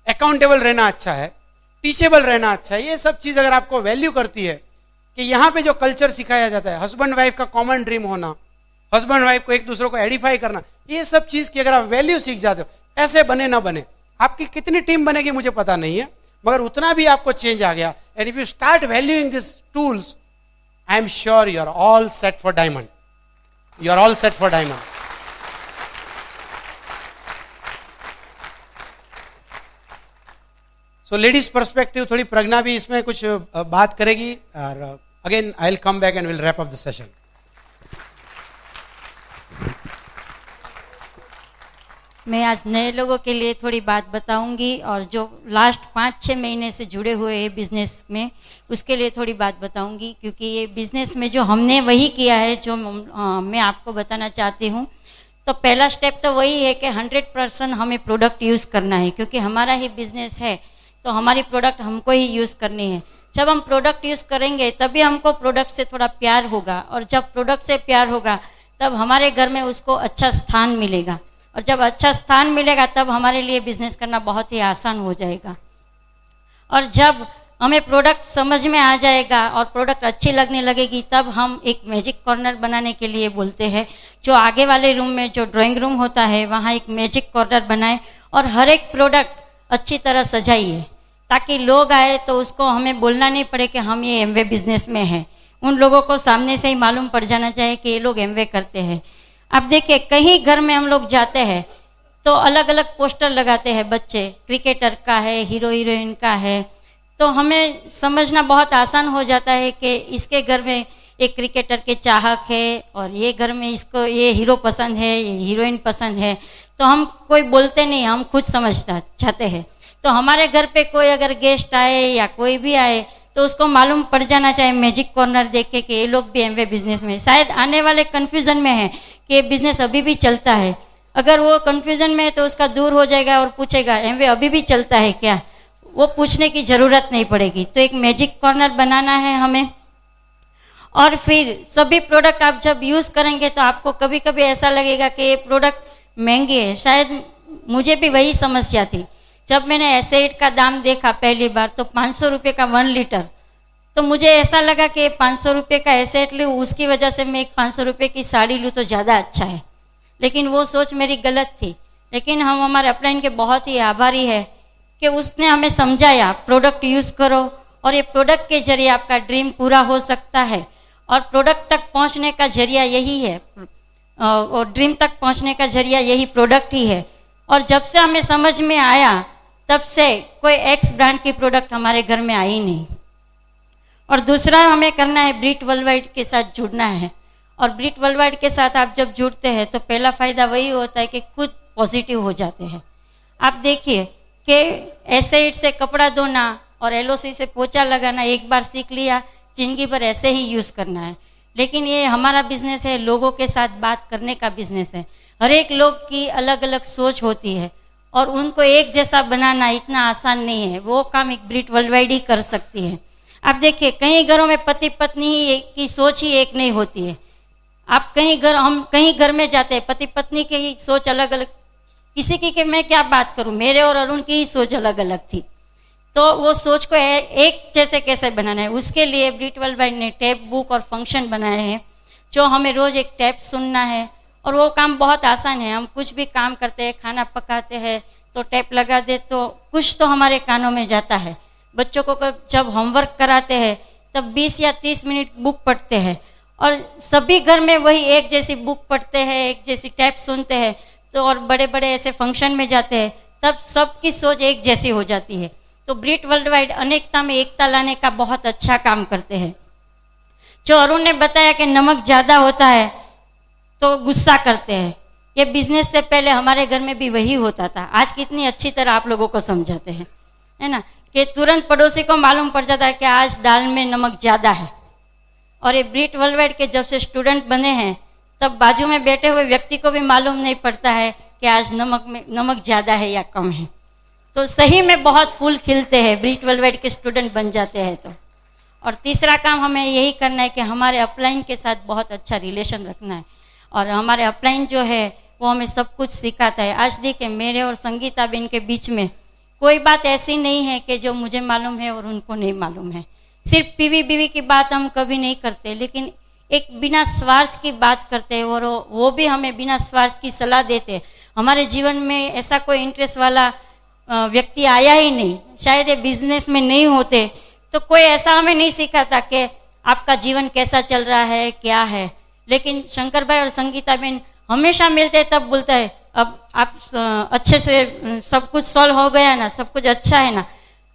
अकाउंटेबल रहना अच्छा है, टीचेबल रहना अच्छा है। ये सब चीज अगर आपको वैल्यू करती है कि यहाँ पे जो कल्चर सिखाया जाता है, हस्बैंड वाइफ का कॉमन ड्रीम होना, हस्बैंड वाइफ को एक दूसरे को एडिफाई करना, ये सब चीज की अगर आप वैल्यू सीख जाते हो, ऐसे बने ना बने, आपकी कितनी टीम बनेगी मुझे पता नहीं है, मगर उतना भी आपको चेंज आ गया। And if you start valuing this tools, I am sure you are all set for diamond, you are all set for diamond. So ladies perspective, थोड़ी प्रज्ञा भी इसमें कुछ बात करेगी, और again I will come back and will wrap up the session. मैं आज नए लोगों के लिए थोड़ी बात बताऊंगी, और जो लास्ट 5-6 महीने से जुड़े हुए हैं बिज़नेस में, उसके लिए थोड़ी बात बताऊंगी। क्योंकि ये बिज़नेस में जो हमने वही किया है जो मैं आपको बताना चाहती हूँ। तो पहला स्टेप तो वही है कि 100% हमें प्रोडक्ट यूज़ करना है, क्योंकि हमारा ही बिज़नेस है तो हमारी प्रोडक्ट हमको ही यूज़ करनी है। जब हम प्रोडक्ट यूज़ करेंगे तभी हमको प्रोडक्ट से थोड़ा प्यार होगा, और जब प्रोडक्ट से प्यार होगा तब हमारे घर में उसको अच्छा स्थान मिलेगा, और जब अच्छा स्थान मिलेगा तब हमारे लिए बिजनेस करना बहुत ही आसान हो जाएगा। और जब हमें प्रोडक्ट समझ में आ जाएगा और प्रोडक्ट अच्छी लगने लगेगी, तब हम एक मैजिक कॉर्नर बनाने के लिए बोलते हैं। जो आगे वाले रूम में जो ड्राइंग रूम होता है, वहाँ एक मैजिक कॉर्नर बनाएं और हर एक प्रोडक्ट अच्छी तरह सजाइए, ताकि लोग आए तो उसको हमें बोलना नहीं पड़े कि हम ये एमवे बिजनेस में हैं। उन लोगों को सामने से ही मालूम पड़ जाना चाहिए कि ये लोग एमवे करते हैं। अब देखिए, कहीं घर में हम लोग जाते हैं तो अलग अलग पोस्टर लगाते हैं बच्चे, क्रिकेटर का है, हीरो हीरोइन का है, तो हमें समझना बहुत आसान हो जाता है कि इसके घर में एक क्रिकेटर के चाहक है, और ये घर में इसको ये हीरो पसंद है, ये हीरोइन पसंद है। तो हम कोई बोलते नहीं, हम खुद समझता चाहते हैं। तो हमारे घर पे कोई अगर गेस्ट आए या कोई भी आए तो उसको मालूम पड़ जाना चाहिए मैजिक कॉर्नर देख के कि ये लोग भी एमवे बिजनेस में। शायद आने वाले कन्फ्यूज़न में है कि ये बिजनेस अभी भी चलता है। अगर वो कन्फ्यूज़न में है तो उसका दूर हो जाएगा और पूछेगा एमवे अभी भी चलता है क्या, वो पूछने की ज़रूरत नहीं पड़ेगी। तो एक मैजिक कॉर्नर बनाना है हमें। और फिर सभी प्रोडक्ट आप जब यूज़ करेंगे तो आपको कभी कभी ऐसा लगेगा कि ये प्रोडक्ट महंगे है। शायद मुझे भी वही समस्या थी। जब मैंने एसिड का दाम देखा पहली बार तो 500 रुपये का 1 लीटर, तो मुझे ऐसा लगा कि 500 रुपये का एसिड लूँ, उसकी वजह से मैं एक 500 रुपये की साड़ी लूँ तो ज़्यादा अच्छा है। लेकिन वो सोच मेरी गलत थी। लेकिन हम हमारे अपलाइन के बहुत ही आभारी है कि उसने हमें समझाया प्रोडक्ट यूज़ करो, और ये प्रोडक्ट के जरिए आपका ड्रीम पूरा हो सकता है। और प्रोडक्ट तक पहुँचने का जरिया यही है, और ड्रीम तक पहुँचने का जरिया यही प्रोडक्ट ही है। और जब से हमें समझ में आया तब से कोई एक्स ब्रांड की प्रोडक्ट हमारे घर में आई नहीं। और दूसरा हमें करना है, ब्रीट वर्ल्डवाइड के साथ जुड़ना है। और ब्रीट वर्ल्डवाइड के साथ आप जब जुड़ते हैं तो पहला फ़ायदा वही होता है कि खुद पॉजिटिव हो जाते हैं। आप देखिए कि एसिड से कपड़ा धोना और एलओसी से पोछा लगाना एक बार सीख लिया, जिंदगी भर ऐसे ही यूज़ करना है। लेकिन ये हमारा बिजनेस है, लोगों के साथ बात करने का बिजनेस है। हर एक लोग की अलग अलग सोच होती है और उनको एक जैसा बनाना इतना आसान नहीं है। वो काम एक ब्रीट वर्ल्डवाइड ही कर सकती है। आप देखिए, कई घरों में पति पत्नी ही की सोच ही एक नहीं होती है। आप हम कहीं घर में जाते हैं, पति पत्नी की ही सोच अलग अलग, किसी की कि मैं क्या बात करूं, मेरे और अरुण की ही सोच अलग अलग थी। तो वो सोच को एक जैसे कैसे बनाना है, उसके लिए ब्रीट वर्ल्डवाइड ने टैप बुक और फंक्शन बनाए हैं, जो हमें रोज़ एक टैप सुनना है। और वो काम बहुत आसान है। हम कुछ भी काम करते हैं, खाना पकाते हैं तो टैप लगा दे तो कुछ तो हमारे कानों में जाता है। बच्चों को जब होमवर्क कराते हैं तब 20 या 30 मिनट बुक पढ़ते हैं, और सभी घर में वही एक जैसी बुक पढ़ते हैं, एक जैसी टैप सुनते हैं। तो और बड़े बड़े ऐसे फंक्शन में जाते हैं तब सबकी सोच एक जैसी हो जाती है। तो ब्रीट वर्ल्डवाइड अनेकता में एकता लाने का बहुत अच्छा काम करते हैं। जो अरुण ने बताया कि नमक ज़्यादा होता है तो गुस्सा करते हैं, ये बिजनेस से पहले हमारे घर में भी वही होता था। आज कितनी अच्छी तरह आप लोगों को समझाते हैं, है ना, कि तुरंत पड़ोसी को मालूम पड़ जाता है कि आज दाल में नमक ज़्यादा है। और ये ब्रीट वर्ल्डवाइड के जब से स्टूडेंट बने हैं तब बाजू में बैठे हुए व्यक्ति को भी मालूम नहीं पड़ता है कि आज नमक ज़्यादा है या कम है। तो सही में बहुत फूल खिलते हैं ब्रीट वर्ल्डवाइड के स्टूडेंट बन जाते हैं तो। और तीसरा काम हमें यही करना है कि हमारे अपलाइन के साथ बहुत अच्छा रिलेशन रखना है, और हमारे अपलाइन जो है वो हमें सब कुछ सिखाता है। आज देखिए मेरे और संगीता बेन के बीच में कोई बात ऐसी नहीं है कि जो मुझे मालूम है और उनको नहीं मालूम है। सिर्फ पीवी बीवी की बात हम कभी नहीं करते, लेकिन एक बिना स्वार्थ की बात करते हैं, और वो भी हमें बिना स्वार्थ की सलाह देते हैं। हमारे जीवन में ऐसा कोई इंटरेस्ट वाला व्यक्ति आया ही नहीं, शायद ये बिजनेस में नहीं होते तो कोई ऐसा हमें नहीं सिखाता कि आपका जीवन कैसा चल रहा है क्या है। लेकिन शंकर भाई और संगीता बेन हमेशा मिलते तब बोलता है अब आप अच्छे से सब कुछ सॉल्व हो गया ना, सब कुछ अच्छा है ना।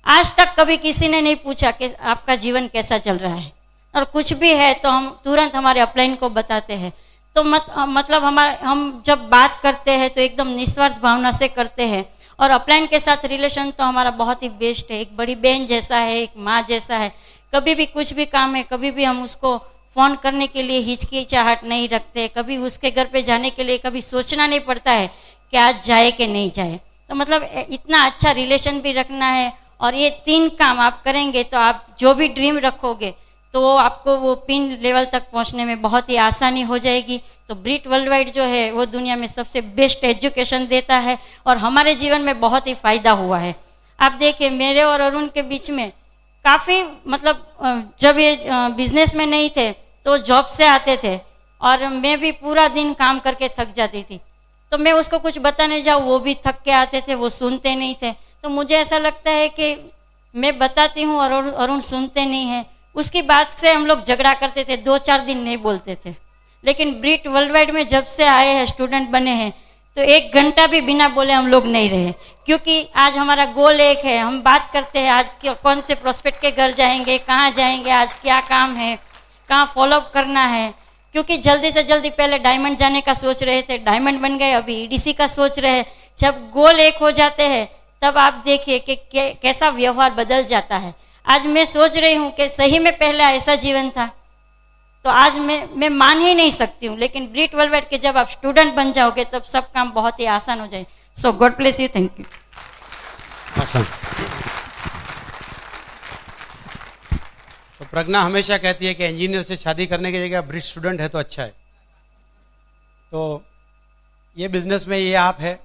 आज तक कभी किसी ने नहीं पूछा कि आपका जीवन कैसा चल रहा है, और कुछ भी है तो हम तुरंत हमारे अपलाइन को बताते हैं। तो मतलब हम जब बात करते हैं तो एकदम निस्वार्थ भावना से करते हैं, और अपलाइन के साथ रिलेशन तो हमारा बहुत ही बेस्ट है, एक बड़ी बहन जैसा है, एक माँ जैसा है। कभी भी कुछ भी काम है, कभी भी हम उसको फ़ोन करने के लिए हिचकिचाहट नहीं रखते, कभी उसके घर पे जाने के लिए कभी सोचना नहीं पड़ता है कि आज जाए कि नहीं जाए। तो मतलब इतना अच्छा रिलेशन भी रखना है, और ये 3 काम आप करेंगे तो आप जो भी ड्रीम रखोगे तो आपको वो पिन लेवल तक पहुंचने में बहुत ही आसानी हो जाएगी। तो ब्रीट वर्ल्डवाइड जो है वो दुनिया में सबसे बेस्ट एजुकेशन देता है, और हमारे जीवन में बहुत ही फ़ायदा हुआ है। आप देखिए मेरे और अरुण के बीच में काफ़ी मतलब जब ये बिजनेस में नहीं थे तो जॉब से आते थे, और मैं भी पूरा दिन काम करके थक जाती थी, तो मैं उसको कुछ बताने जाऊँ वो भी थक के आते थे, वो सुनते नहीं थे। तो मुझे ऐसा लगता है कि मैं बताती हूँ और अरुण सुनते नहीं हैं, उसकी बात से हम लोग झगड़ा करते थे, 2-4 दिन नहीं बोलते थे। लेकिन ब्रीट वर्ल्डवाइड में जब से आए हैं, स्टूडेंट बने हैं, तो 1 घंटा भी बिना बोले हम लोग नहीं रहे, क्योंकि आज हमारा गोल एक है। हम बात करते हैं आज कौन से प्रोस्पेक्ट के घर जाएंगे, कहाँ जाएंगे, आज क्या काम है, कहाँ फॉलोअप करना है। क्योंकि जल्दी से जल्दी पहले डायमंड जाने का सोच रहे थे, डायमंड बन गए, अभी ईडीसी का सोच रहे हैं। जब गोल एक हो जाते हैं तब आप देखिए कि कैसा व्यवहार बदल जाता है। आज मैं सोच रही हूँ कि सही में पहले ऐसा जीवन था, तो आज मैं मान ही नहीं सकती हूँ। लेकिन ब्रीट वर्ल्डवाइड के जब आप स्टूडेंट बन जाओगे तब सब काम बहुत ही आसान हो जाए। So God bless you, thank you. आसान। तो प्रज्ञा हमेशा कहती है कि इंजीनियर से शादी करने की जगह ब्रिट स्टूडेंट है तो अच्छा है। तो ये बिजनेस में ये आप है,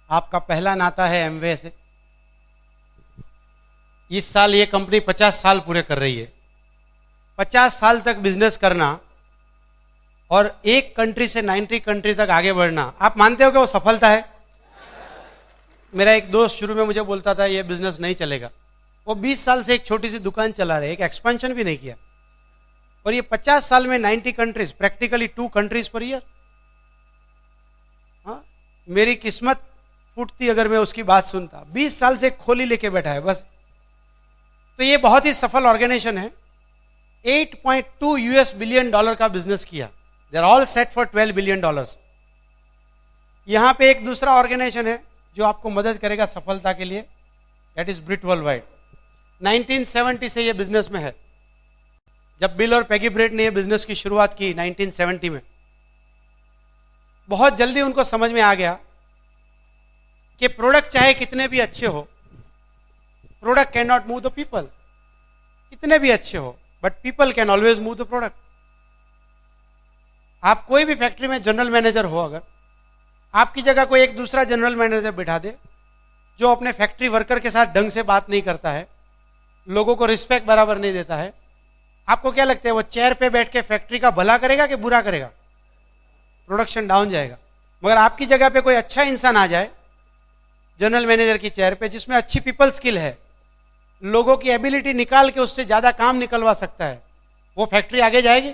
आपका पहला नाता है एमवे से। इस साल ये कंपनी 50 साल पूरे कर रही है। 50 साल तक बिजनेस करना और एक कंट्री से 90 कंट्री तक आगे बढ़ना, आप मानते हो कि वो सफलता है? मेरा एक दोस्त शुरू में मुझे बोलता था ये बिजनेस नहीं चलेगा। वो 20 साल से एक छोटी सी दुकान चला रहे, एक एक्सपेंशन भी नहीं किया, और ये 50 साल में 90 countries, practically 2 countries per year. हाँ, मेरी किस्मत फूटती अगर मैं उसकी बात सुनता। 20 साल से खोली लेके बैठा है बस। तो ये बहुत ही सफल ऑर्गेनाइजेशन है। 8.2 US बिलियन डॉलर का बिजनेस किया। They are all set for 12 billion dollars. यहां पे एक दूसरा ऑर्गेनाइजेशन है जो आपको मदद करेगा सफलता के लिए, दैट इज ब्रिट वर्ल्डवाइड। 1970 से ये बिजनेस में है। जब बिल और पैगी ब्रेट ने ये बिजनेस की शुरुआत की 1970 में, बहुत जल्दी उनको समझ में आ गया कि प्रोडक्ट चाहे कितने भी अच्छे हो, product can not move the people. कितने भी अच्छे हो, but people can always move the product. आप कोई भी फैक्ट्री में जनरल मैनेजर हो, अगर आपकी जगह कोई एक दूसरा जनरल मैनेजर बिठा दे जो अपने फैक्ट्री वर्कर के साथ ढंग से बात नहीं करता है, लोगों को रिस्पेक्ट बराबर नहीं देता है, आपको क्या लगता है वो चेयर पे बैठ के फैक्ट्री का भला करेगा कि बुरा करेगा? प्रोडक्शन डाउन जाएगा। मगर आपकी जगह पे कोई अच्छा इंसान आ जाए जनरल मैनेजर की चेयर पे, जिसमें अच्छी पीपल स्किल है, लोगों की एबिलिटी निकाल के उससे ज्यादा काम निकलवा सकता है, वो फैक्ट्री आगे जाएगी?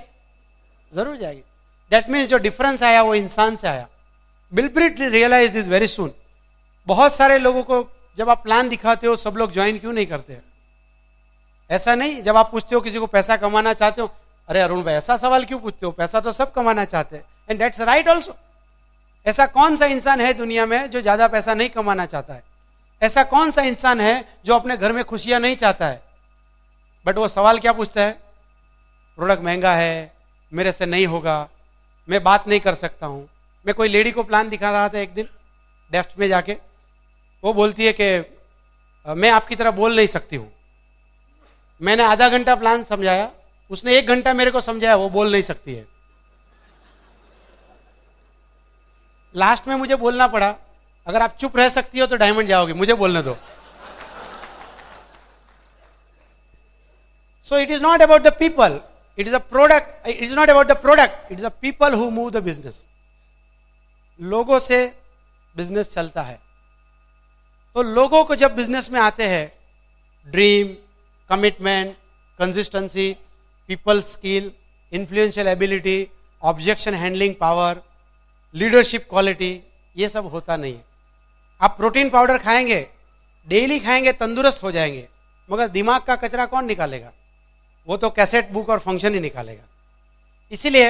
जरूर जाएगी। दैट मीन्स जो डिफरेंस आया वो इंसान से आया। Bill Britt realize this very soon. बहुत सारे लोगों को जब आप प्लान दिखाते हो सब लोग ज्वाइन क्यों नहीं करते? ऐसा नहीं, जब आप पूछते हो किसी को पैसा कमाना चाहते हो, अरे अरुण भाई ऐसा सवाल क्यों पूछते हो, पैसा तो सब कमाना चाहते हैं, एंड दैट्स राइट ऑल्सो। ऐसा कौन सा इंसान है दुनिया में जो ज्यादा पैसा नहीं कमाना चाहता है? ऐसा कौन सा इंसान है जो अपने घर में खुशियां नहीं चाहता है? बट वो सवाल क्या पूछता है? प्रोडक्ट महंगा है, मेरे से नहीं होगा, मैं बात नहीं कर सकता हूं। मैं कोई लेडी को प्लान दिखा रहा था एक दिन डेफ्ट में जाके, वो बोलती है कि मैं आपकी तरह बोल नहीं सकती हूं। मैंने आधा घंटा प्लान समझाया, उसने 1 घंटा मेरे को समझाया, वो बोल नहीं सकती है। लास्ट में मुझे बोलना पड़ा, अगर आप चुप रह सकती हो तो डायमंड जाओगे, मुझे बोलने दो। So it is not about the people, it is a product, it is not about the product, it is the people who move the business. लोगों से बिजनेस चलता है। तो लोगों को जब बिजनेस में आते हैं, dream, commitment, consistency, people skill, influential ability, objection handling power, leadership quality, ये सब होता नहीं है। आप प्रोटीन पाउडर खाएंगे, डेली खाएंगे, तंदुरुस्त हो जाएंगे, मगर दिमाग का कचरा कौन निकालेगा? वो तो कैसेट बुक और फंक्शन ही निकालेगा। इसीलिए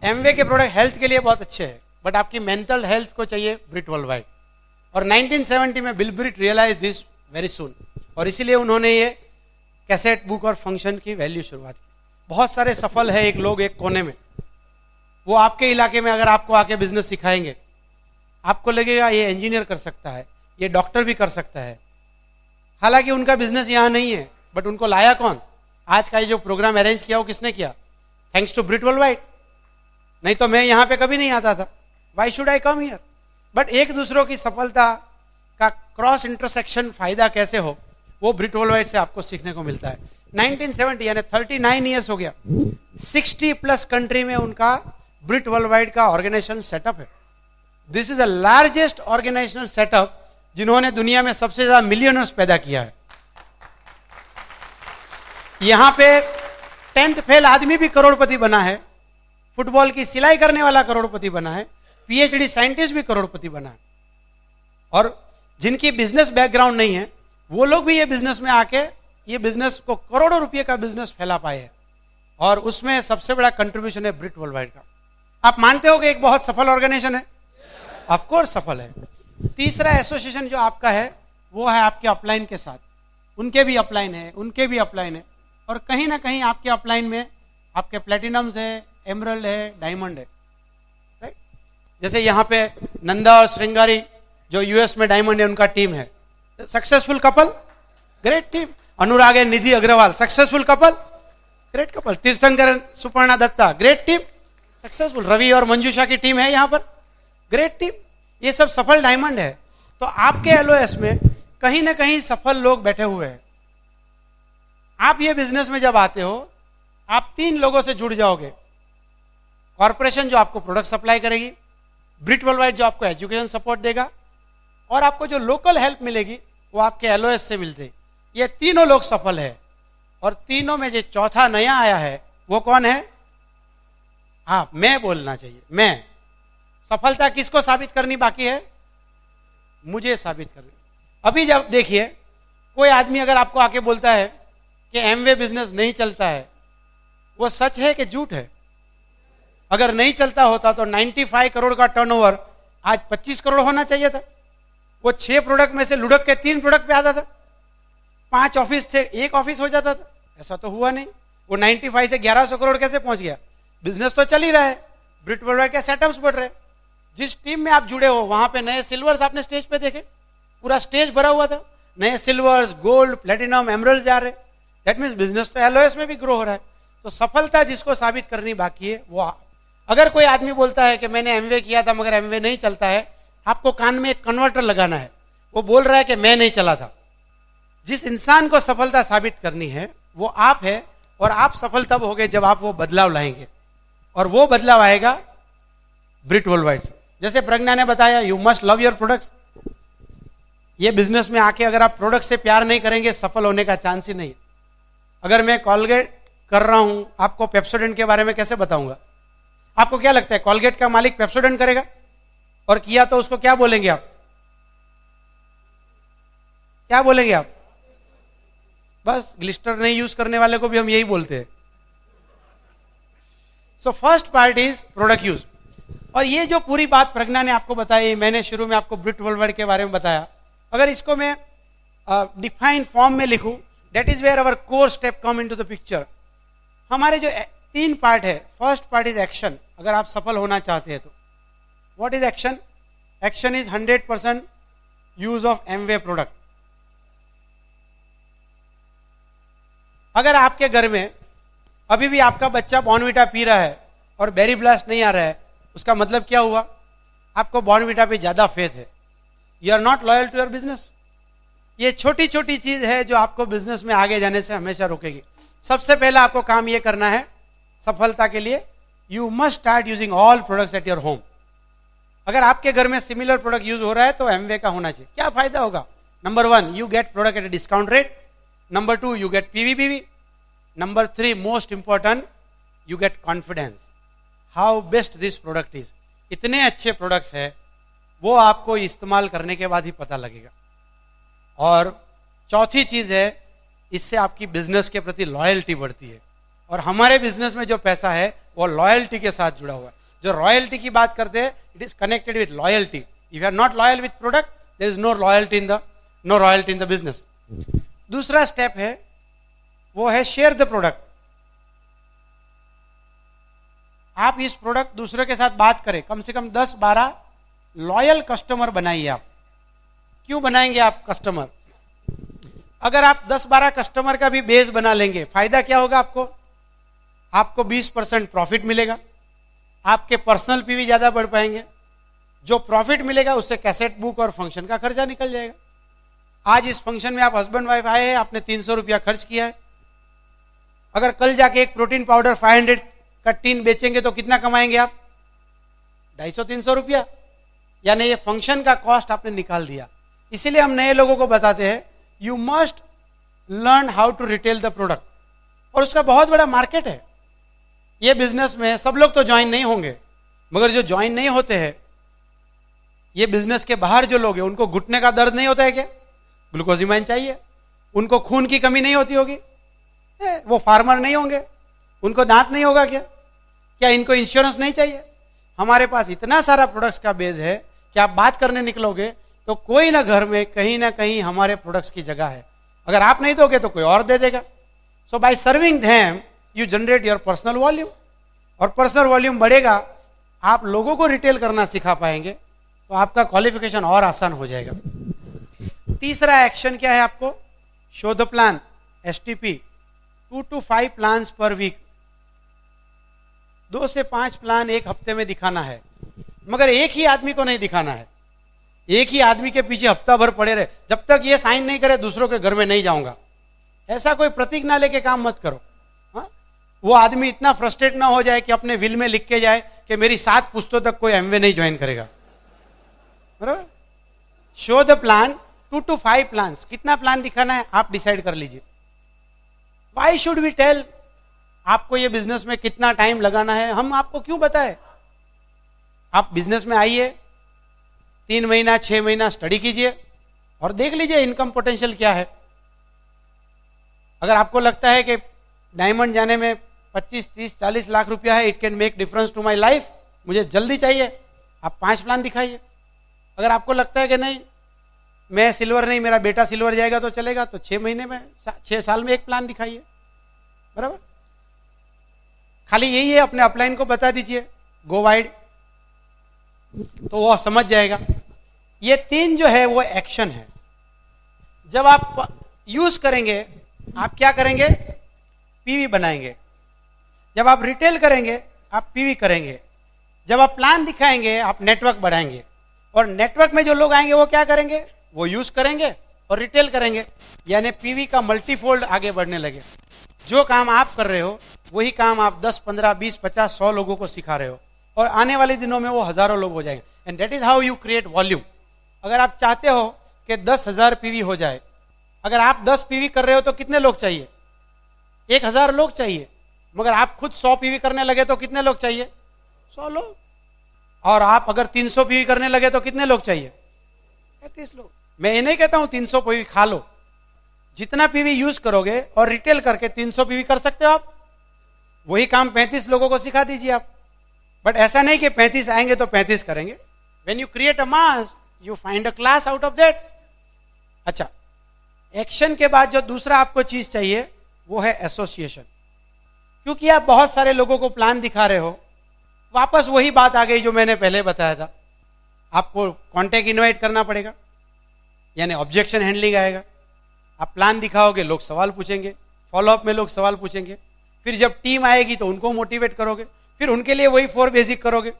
एमवे के प्रोडक्ट हेल्थ के लिए बहुत अच्छे हैं, बट आपकी मेंटल हेल्थ को चाहिए ब्रिट वर्ल्ड वाइड। और 1970 में Bill Britt realize this very soon, और इसीलिए उन्होंने ये कैसेट बुक और फंक्शन की वैल्यू शुरुआत की। बहुत सारे सफल है एक लोग एक कोने में, वो आपके इलाके में अगर आपको आके बिजनेस सिखाएंगे, आपको लगेगा ये इंजीनियर कर सकता है, ये डॉक्टर भी कर सकता है। हालांकि उनका बिजनेस यहाँ नहीं है, बट उनको लाया कौन? आज का ये जो प्रोग्राम अरेंज किया वो किसने किया? Thanks to Britt world wide. नहीं तो मैं यहाँ पे कभी नहीं आता था। Why should I come here? But एक दूसरों की सफलता का क्रॉस इंटरसेक्शन फायदा कैसे हो, वो ब्रिट वर्ल्ड वाइड से आपको सीखने को मिलता है। 1970 यानी 39 ईयर्स हो गया, 60+ कंट्री में उनका ब्रिट वर्ल्ड वाइड का ऑर्गेनाइजेशन सेटअप है। This is the largest organizational setup जिन्होंने दुनिया में सबसे ज्यादा मिलियनर्स पैदा किया है। यहां पे 10th फेल आदमी भी करोड़पति बना है, फुटबॉल की सिलाई करने वाला करोड़पति बना है, पीएचडी साइंटिस्ट भी करोड़पति बना है। और जिनकी बिजनेस बैकग्राउंड नहीं है, वो लोग भी ये बिजनेस में आके ये बिजनेस को करोड़ों रुपए का बिजनेस फैला पाए हैं। और उसमें सबसे बड़ा कंट्रीब्यूशन है ब्रिट वर्ल्ड वाइड का। आप मानते हो कि एक बहुत सफल ऑर्गेनाइजेशन है? ऑफ कोर्स सफल है। तीसरा एसोसिएशन जो आपका है वो है आपके अपलाइन के साथ, उनके भी अपलाइन है, उनके भी अपलाइन है, और कहीं ना कहीं आपके अपलाइन में आपके प्लेटिनम्स है, एमरल्ड है, डायमंड है, राइट? जैसे यहाँ पे नंदा और श्रृंगारी जो यूएस में डायमंड है, उनका टीम है। Successful couple, great team. Anurag and Nidhi Agarwal, successful couple, great couple. Tirthankar Suparna Dutta, great team, successful. Ravi और मंजूषा की टीम है यहाँ पर, ग्रेट टीम। ये सब सफल डायमंड है। तो आपके एलओएस में कहीं ना कहीं सफल लोग बैठे हुए हैं। आप ये बिजनेस में जब आते हो, आप 3 लोगों से जुड़ जाओगे। कॉर्पोरेशन जो आपको प्रोडक्ट सप्लाई करेगी, ब्रिट वर्ल्ड वाइड जो आपको एजुकेशन सपोर्ट देगा, और आपको जो लोकल हेल्प मिलेगी वो आपके एलओएस से मिलते। ये तीनों लोग सफल है। और तीनों में जो चौथा नया आया है वो कौन है? हाँ, मैं बोलना चाहिए। मैं सफलता किसको साबित करनी बाकी है? मुझे साबित करनी। अभी जब देखिए, कोई आदमी अगर आपको आके बोलता है कि एमवे बिजनेस नहीं चलता है, वो सच है कि झूठ है? अगर नहीं चलता होता तो 95 करोड़ का टर्नओवर आज 25 करोड़ होना चाहिए था। वो 6 प्रोडक्ट में से लुढ़क के 3 प्रोडक्ट पे आता था। 5 ऑफिस थे, 1 ऑफिस हो जाता था। ऐसा तो हुआ नहीं। वो 95 से 1100 करोड़ कैसे पहुंच गया? बिजनेस तो चल ही रहा है, ब्रिट वर्ल्ड वाइड के सेटअप्स बढ़ रहे। जिस टीम में आप जुड़े हो वहां पे नए सिल्वर्स आपने स्टेज पे देखे, पूरा स्टेज भरा हुआ था। नए सिल्वर्स, गोल्ड, प्लेटिनम, एमरल्ड जा रहे। दैट मीन्स बिजनेस तो एलओएस में भी ग्रो हो रहा है। तो सफलता जिसको साबित करनी बाकी है वो अगर कोई आदमी बोलता है कि मैंने एमवे किया था मगर एमवे नहीं चलता है, आपको कान में एक कन्वर्टर लगाना है। वो बोल रहा है कि मैं नहीं चला था। जिस इंसान को सफलता साबित करनी है वो आप है, और आप सफल तब होगे जब आप वो बदलाव लाएंगे, और वो बदलाव आएगा ब्रिट वर्ल्ड वाइड से। जैसे प्रज्ञा ने बताया, you must love your products. ये बिजनेस में आके अगर आप प्रोडक्ट से प्यार नहीं करेंगे, सफल होने का चांस ही नहीं। अगर मैं कॉलगेट कर रहा हूं, आपको पेप्सोडेंट के बारे में कैसे बताऊंगा? आपको क्या लगता है कॉलगेट का मालिक पेप्सोडेंट करेगा? और किया तो उसको क्या बोलेंगे आप? क्या बोलेंगे आप? बस ग्लिस्टर नहीं यूज करने वाले को भी हम यही बोलते हैं। So first part is product use. और ये जो पूरी बात प्रज्ञा ने आपको बताई, मैंने शुरू में आपको ब्रिट वर्ल्ड वाइड के बारे में बताया, अगर इसको मैं डिफाइन फॉर्म में लिखूं, that is where our core step come into the picture. हमारे जो 3 पार्ट है, फर्स्ट पार्ट इज एक्शन। अगर आप सफल होना चाहते हैं तो what is action? Action is 100% use of Amway product. अगर आपके घर में अभी भी आपका बच्चा बॉर्नविटा पी रहा है और बेरी ब्लास्ट नहीं आ रहा है, उसका मतलब क्या हुआ? आपको बॉर्नविटा पे ज्यादा फेथ है, you are not loyal to your business. ये छोटी छोटी चीज है जो आपको बिजनेस में आगे जाने से हमेशा रोकेगी। सबसे पहला आपको काम ये करना है सफलता के लिए, you must start using all products at your home. अगर आपके घर में सिमिलर प्रोडक्ट यूज हो रहा है तो एमवे का होना चाहिए। क्या फायदा होगा? Number 1, you get product at a discount rate. Number 2, you get PV PV. Number 3, most important, you get confidence how best this product is. इतने अच्छे प्रोडक्ट्स है वो आपको इस्तेमाल करने के बाद ही पता लगेगा। और चौथी चीज है, इससे आपकी बिजनेस के प्रति लॉयल्टी बढ़ती है। और हमारे बिजनेस में जो पैसा है वो लॉयल्टी के साथ जुड़ा हुआ है। जो रॉयल्टी की बात करते हैं, it is connected with loyalty. If you are not loyal with product, there is no royalty in the business. दूसरा स्टेप है वो है शेयर द प्रोडक्ट। आप इस प्रोडक्ट दूसरे के साथ बात करें, कम से कम 10-12 लॉयल कस्टमर बनाइए आप। क्यों बनाएंगे आप कस्टमर? अगर आप 10-12 कस्टमर का भी बेस बना लेंगे, फायदा क्या होगा आपको? आपको 20% प्रॉफिट मिलेगा, आपके पर्सनल पीवी ज्यादा बढ़ पाएंगे, जो प्रॉफिट मिलेगा उससे कैसेट बुक और फंक्शन का खर्चा निकल जाएगा। आज इस फंक्शन में आप हस्बैंड वाइफ आए हैं, आपने 300 रुपया खर्च किया है। अगर कल जाके एक प्रोटीन पाउडर 500 का टीन बेचेंगे तो कितना कमाएंगे आप? 250-300 रुपया। यानी ये फंक्शन का कॉस्ट आपने निकाल दिया। इसीलिए हम नए लोगों को बताते हैं, you must learn how to retail the product. और उसका बहुत बड़ा मार्केट है। ये बिजनेस में सब लोग तो ज्वाइन नहीं होंगे, मगर जो ज्वाइन नहीं होते हैं, ये बिजनेस के बाहर जो लोग हैं, उनको घुटने का दर्द नहीं होता है क्या? ग्लूकोजिमाइन चाहिए। उनको खून की कमी नहीं होती होगी? वो फार्मर नहीं होंगे, उनको दांत नहीं होगा क्या? क्या इनको इंश्योरेंस नहीं चाहिए? हमारे पास इतना सारा प्रोडक्ट्स का बेस है कि आप बात करने निकलोगे तो कोई ना घर में कहीं ना कहीं हमारे प्रोडक्ट्स की जगह है। अगर आप नहीं दोगे तो कोई और दे देगा। So by serving them you generate your personal volume, और पर्सनल वॉल्यूम बढ़ेगा, आप लोगों को रिटेल करना सिखा पाएंगे, तो आपका क्वालिफिकेशन और आसान हो जाएगा। तीसरा एक्शन क्या है आपको? Show the plan, STP, 2 to 5 plans per week. 2 से 5 प्लान एक हफ्ते में दिखाना है, मगर एक ही आदमी को नहीं दिखाना है। एक ही आदमी के पीछे हफ्ता भर पड़े रहे, जब तक ये साइन नहीं करे दूसरों के घर में नहीं जाऊंगा, ऐसा कोई प्रतीक ना लेके काम मत करो। हाँ? वो आदमी इतना फ्रस्ट्रेट ना हो जाए कि अपने विल में लिख के जाए कि मेरी 7 पुश्तों तक कोई एमवे नहीं ज्वाइन करेगा। बराबर? Show the plan, 2 to 5 plans. कितना प्लान दिखाना है आप डिसाइड कर लीजिए। वाई शुड वी टेल आपको ये बिजनेस में कितना टाइम लगाना है? हम आपको क्यों बताए? आप बिजनेस में आइए, 3 महीना 6 महीना स्टडी कीजिए और देख लीजिए इनकम पोटेंशियल क्या है। अगर आपको लगता है कि डायमंड जाने में 25, 30, 40 लाख रुपया है, it can make difference to my life, मुझे जल्दी चाहिए, आप 5 प्लान दिखाइए। अगर आपको लगता है कि नहीं मैं सिल्वर नहीं, मेरा बेटा सिल्वर जाएगा तो चलेगा, तो 6 महीने में 6 साल में एक प्लान दिखाइए। बराबर? खाली यही है, अपने अपलाइन को बता दीजिए गो वाइड, तो वो समझ जाएगा। ये 3 जो है वो एक्शन है। जब आप यूज करेंगे, आप क्या करेंगे? पीवी बनाएंगे। जब आप रिटेल करेंगे, आप पीवी करेंगे। जब आप प्लान दिखाएंगे, आप नेटवर्क बढ़ाएंगे। और नेटवर्क में जो लोग आएंगे वो क्या करेंगे? वो यूज करेंगे और रिटेल करेंगे, यानी पीवी का मल्टीफोल्ड आगे बढ़ने लगे। जो काम आप कर रहे हो वही काम आप 10, 15, 20, 50, 100 लोगों को सिखा रहे हो, और आने वाले दिनों में वो हजारों लोग हो जाएंगे। And that is how you create volume. अगर आप चाहते हो कि 10,000 पीवी हो जाए, अगर आप 10 पीवी कर रहे हो तो कितने लोग चाहिए? 1,000 लोग चाहिए। मगर आप खुद 100 पीवी करने लगे तो कितने लोग चाहिए? 100 लोग। और आप अगर 300 पीवी करने लगे तो कितने लोग चाहिए? 35 लोग। मैं ये नहीं कहता हूं 300 पीवी खा लो, जितना पीवी यूज करोगे और रिटेल करके 300 पीवी कर सकते हो आप। वही काम 35 लोगों को सिखा दीजिए आप। बट ऐसा नहीं कि 35 आएंगे तो 35 करेंगे। When you create a mass, you find a class out of that. अच्छा, एक्शन के बाद जो दूसरा आपको चीज चाहिए वो है एसोसिएशन। क्योंकि आप बहुत सारे लोगों को प्लान दिखा रहे हो, वापस वही बात आ गई जो मैंने पहले बताया था, आपको कॉन्टेक्ट इनवाइट करना पड़ेगा। यानी ऑब्जेक्शन हैंडलिंग आएगा। आप प्लान दिखाओगे, लोग सवाल पूछेंगे, फॉलोअप में लोग सवाल पूछेंगे, फिर जब टीम आएगी तो उनको मोटिवेट करोगे, फिर उनके लिए वही 4 बेसिक करोगे।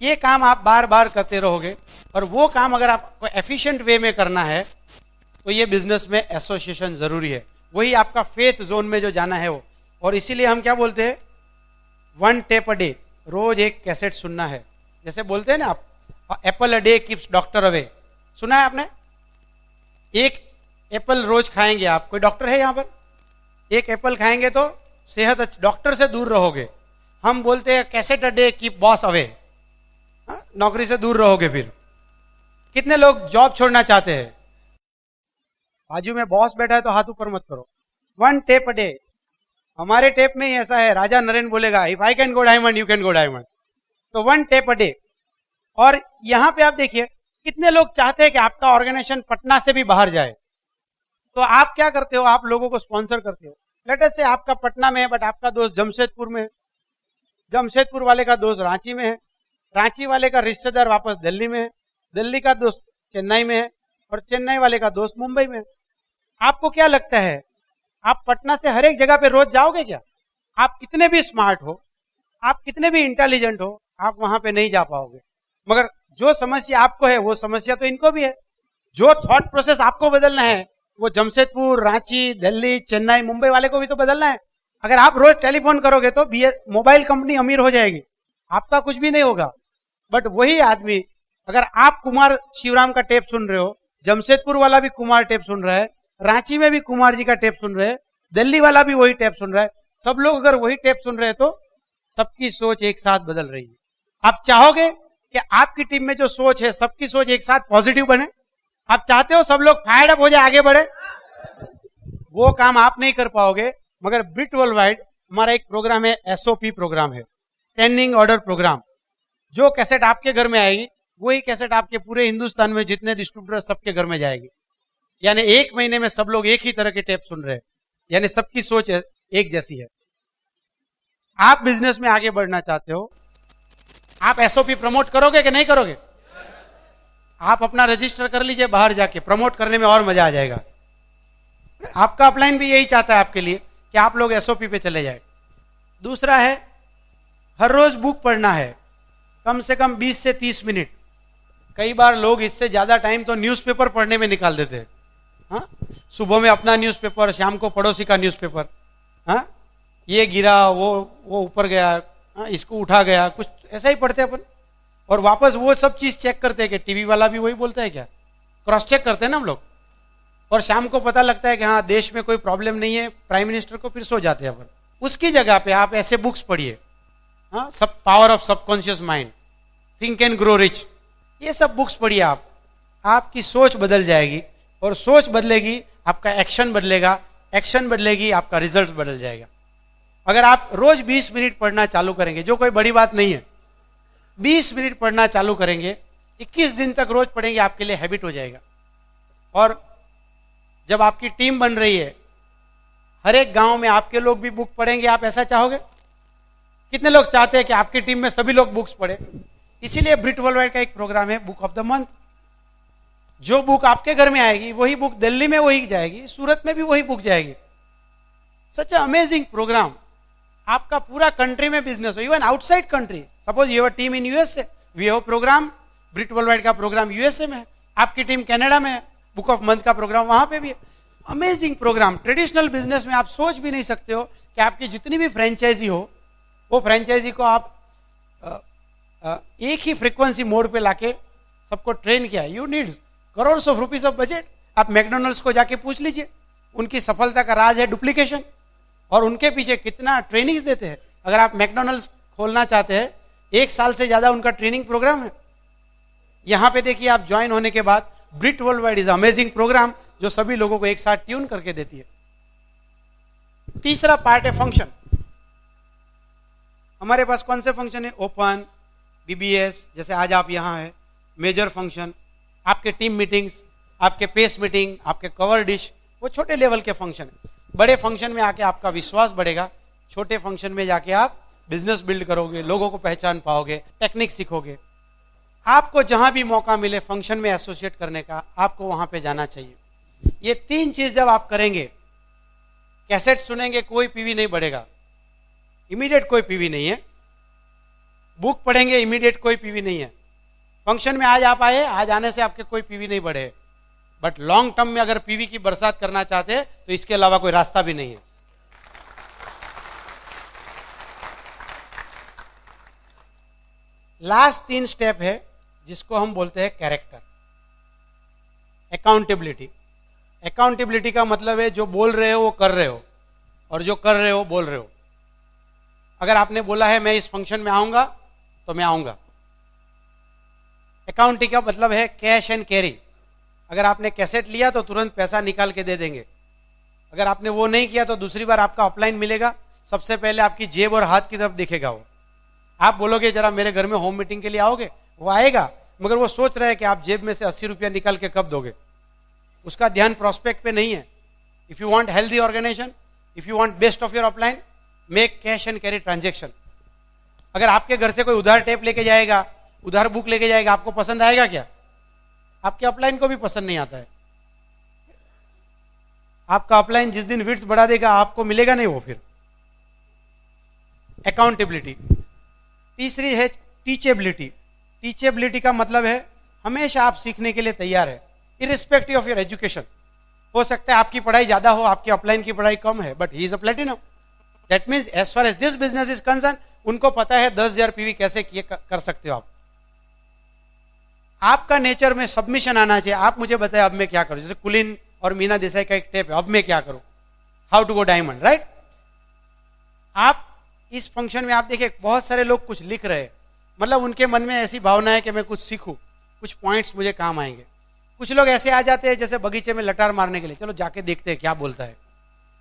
ये काम आप बार बार करते रहोगे, और वो काम अगर आपको एफिशिएंट वे में करना है तो ये बिजनेस में एसोसिएशन जरूरी है। वही आपका फेथ जोन में जो जाना है वो। और इसीलिए हम क्या बोलते हैं, 1 टेप अ डे, रोज एक कैसेट सुनना है। जैसे बोलते हैं ना आप, Apple a day keeps doctor away, सुना है आपने? एक एप्पल रोज खाएंगे आप, कोई डॉक्टर है यहाँ पर? एक एप्पल खाएंगे तो सेहत, डॉक्टर से दूर रहोगे। हम बोलते हैं cassette a day keep boss away, नौकरी से दूर रहोगे। फिर कितने लोग जॉब छोड़ना चाहते हैं? बाजू में बॉस बैठा है तो हाथ ऊपर मत करो। 1 टेप अ डे, हमारे टेप में ही ऐसा है, राजा नरेन बोलेगा if I can go diamond you can go diamond. तो 1 टेप अ डे। और यहां पे आप देखिए कितने लोग चाहते हैं कि आपका ऑर्गेनाइजेशन पटना से भी बाहर जाए, तो आप क्या करते हो, आप लोगों को स्पॉन्सर करते हो। लेट अस से आपका पटना में है बट आपका दोस्त जमशेदपुर में है, जमशेदपुर वाले का दोस्त रांची में है, रांची वाले का रिश्तेदार वापस दिल्ली में है, दिल्ली का दोस्त चेन्नई में है, और चेन्नई वाले का दोस्त मुंबई में है। आपको क्या लगता है आप पटना से हर एक जगह पे रोज जाओगे क्या? आप कितने भी स्मार्ट हो, आप कितने भी इंटेलिजेंट हो, आप वहां पे नहीं जा पाओगे। मगर जो समस्या आपको है वो समस्या तो इनको भी है। जो थॉट प्रोसेस आपको बदलना है वो जमशेदपुर, रांची, दिल्ली, चेन्नई, मुंबई वाले को भी तो बदलना है। अगर आप रोज टेलीफोन करोगे तो मोबाइल कंपनी अमीर हो जाएगी, आपका कुछ भी नहीं होगा। बट वही आदमी, अगर आप कुमार शिवराम का टेप सुन रहे हो, जमशेदपुर वाला भी कुमार टेप सुन रहा है, रांची में भी कुमार जी का टेप सुन रहे हैं, दिल्ली वाला भी वही टेप सुन रहा है, सब लोग अगर वही टेप सुन रहे हैं तो सबकी सोच एक साथ बदल रही है। आप चाहोगे कि आपकी टीम में जो सोच है सबकी सोच एक साथ पॉजिटिव बने? आप चाहते हो सब लोग फायर्ड अप हो जाए, आगे बढ़े? वो काम आप नहीं कर पाओगे। मगर ब्रिट वर्ल्ड वाइड हमारा एक प्रोग्राम है, एसओपी प्रोग्राम है, स्टैंडिंग ऑर्डर प्रोग्राम। जो कैसेट आपके घर में आएगी वही कैसेट आपके पूरे हिंदुस्तान में जितने डिस्ट्रीब्यूटर सबके घर में जाएगी। यानी 1 महीने में सब लोग एक ही तरह के टेप सुन रहे हैं, यानी सबकी सोच एक जैसी है। आप बिजनेस में आगे बढ़ना चाहते हो, आप एसओपी प्रमोट करोगे कि नहीं करोगे? आप अपना रजिस्टर कर लीजिए, बाहर जाके प्रमोट करने में और मजा आ जाएगा। आपका अपलाइन भी यही चाहता है आपके लिए कि आप लोग एसओपी पे चले जाए। दूसरा है, हर रोज बुक पढ़ना है, कम से कम 20 से 30 मिनट। कई बार लोग इससे ज्यादा टाइम तो न्यूज़पेपर पढ़ने में निकाल देते हैं। हाँ, सुबह में अपना न्यूज़पेपर, शाम को पड़ोसी का न्यूज़पेपर। हाँ, ये गिरा, वो ऊपर गया, हाँ, इसको उठा गया, कुछ ऐसा ही पढ़ते अपन। और वापस वो सब चीज चेक करते हैं कि टीवी वाला भी वही बोलता है क्या, क्रॉस चेक करते हैं ना हम लोग। और शाम को पता लगता है कि हाँ देश में कोई प्रॉब्लम नहीं है, प्राइम मिनिस्टर को, फिर सो जाते हैं अपन। उसकी जगह पे आप ऐसे बुक्स पढ़िए, हाँ, सब power of subconscious mind, think and grow rich, ये सब बुक्स पढ़िए आप। आपकी सोच बदल जाएगी, और सोच बदलेगी आपका एक्शन बदलेगा, एक्शन बदलेगी आपका रिजल्ट बदल जाएगा। अगर आप रोज 20 मिनट पढ़ना चालू करेंगे, जो कोई बड़ी बात नहीं है, 20 मिनट पढ़ना चालू करेंगे, 21 दिन तक रोज पढ़ेंगे, आपके लिए हैबिट हो जाएगा। और जब आपकी टीम बन रही है, हर एक गांव में आपके लोग भी बुक पढ़ेंगे, आप ऐसा चाहोगे? कितने लोग चाहते हैं कि आपकी टीम में सभी लोग बुक्स पढ़े? इसीलिए ब्रिट वर्ल्ड वाइड का एक प्रोग्राम है, बुक ऑफ द मंथ। जो बुक आपके घर में आएगी वही बुक दिल्ली में वही जाएगी, सूरत में भी वही बुक जाएगी। Such amazing program. आपका पूरा कंट्री में बिजनेस हो, even outside country. Suppose you have team in USA, we have program, Brit world wide का प्रोग्राम यूएसए में है, आपकी टीम कनाडा में है, बुक ऑफ मंथ का प्रोग्राम वहां पे भी है। Amazing programme. ट्रेडिशनल बिजनेस में आप सोच भी नहीं सकते हो कि आपकी जितनी भी फ्रेंचाइजी हो, वो फ्रेंचाइजी को आप एक ही फ्रीक्वेंसी मोड पे लाके सबको ट्रेन किया। You needs crores of rupees of budget. आप मैकडोनल्ड्स को जाके पूछ लीजिए, उनकी सफलता का राज है डुप्लीकेशन, और उनके पीछे कितना ट्रेनिंग्स देते हैं। अगर आप मैकडोनल्ड्स खोलना चाहते हैं, 1 साल से ज्यादा उनका ट्रेनिंग प्रोग्राम है। यहां पे देखिए, आप ज्वाइन होने के बाद Brit world wide is amazing program, जो सभी लोगों को एक साथ ट्यून करके देती है। तीसरा पार्ट है फंक्शन। हमारे पास कौन से फंक्शन है? ओपन, बीबीएस, जैसे आज आप यहां हैं, मेजर फंक्शन, आपके टीम मीटिंग्स, आपके पेस मीटिंग, आपके कवर डिश, वो छोटे लेवल के फंक्शन है। बड़े फंक्शन में आके आपका विश्वास बढ़ेगा, छोटे फंक्शन में जाके आप बिजनेस बिल्ड करोगे, लोगों को पहचान पाओगे, टेक्निक सीखोगे। आपको जहां भी मौका मिले फंक्शन में एसोसिएट करने का, आपको वहां पे जाना चाहिए। ये 3 चीज जब आप करेंगे, कैसेट सुनेंगे कोई पीवी नहीं बढ़ेगा, इमीडिएट कोई पीवी नहीं है, बुक पढ़ेंगे इमीडिएट कोई पीवी नहीं है, फंक्शन में आज आप आए, आज आने से आपके कोई पीवी नहीं बढ़े, बट लॉन्ग टर्म में अगर पीवी की बरसात करना चाहते हैं तो इसके अलावा कोई रास्ता भी नहीं है। लास्ट 3 स्टेप है जिसको हम बोलते हैं कैरेक्टर, अकाउंटेबिलिटी। अकाउंटेबिलिटी का मतलब है जो बोल रहे हो वो कर रहे हो, और जो कर रहे हो बोल रहे हो। अगर आपने बोला है मैं इस फंक्शन में आऊंगा तो मैं आऊंगा। अकाउंटिंग का मतलब है कैश एंड कैरी। अगर आपने कैसेट लिया तो तुरंत पैसा निकाल के दे देंगे, अगर आपने वो नहीं किया तो दूसरी बार आपका अपलाइन मिलेगा, सबसे पहले आपकी जेब और हाथ की तरफ दिखेगा वो। आप बोलोगे जरा मेरे घर में होम मीटिंग के लिए आओगे, वो आएगा, मगर वो सोच रहा है कि आप जेब में से 80 रुपया निकाल के कब दोगे, उसका ध्यान प्रोस्पेक्ट पे नहीं है। If you want healthy organization, if you want best of your upline, make cash and carry transaction. अगर आपके घर से कोई उधार टेप लेके जाएगा, उधार बुक लेके जाएगा, आपको पसंद आएगा क्या? आपके अपलाइन को भी पसंद नहीं आता है। आपका अपलाइन जिस दिन विड्थ बढ़ा देगा आपको मिलेगा नहीं वो फिर। अकाउंटेबिलिटी। तीसरी है टीचेबिलिटी। टीचेबिलिटी का मतलब है हमेशा आप सीखने के लिए तैयार है, इरिस्पेक्टिव ऑफ योर एजुकेशन। हो सकता है आपकी पढ़ाई ज्यादा हो, आपके अपलाइन की पढ़ाई कम है, but he is a platinum. That means as far as this business is concern, उनको पता है 10,000 पीवी कैसे कर सकते हो आप। आपका नेचर में सबमिशन आना चाहिए। आप मुझे बताएं अब मैं क्या करूं, जैसे कुलीन और मीना देसाई का एक टेप है, अब मैं क्या करूं, how to go diamond, right. आप इस फंक्शन में आप देखिए बहुत सारे लोग कुछ लिख रहे हैं, मतलब उनके मन में ऐसी भावना है कि मैं कुछ सीखूं, कुछ पॉइंट्स मुझे काम आएंगे। कुछ लोग ऐसे आ जाते हैं जैसे बगीचे में लटार मारने के लिए, चलो जाके देखते हैं क्या बोलता है,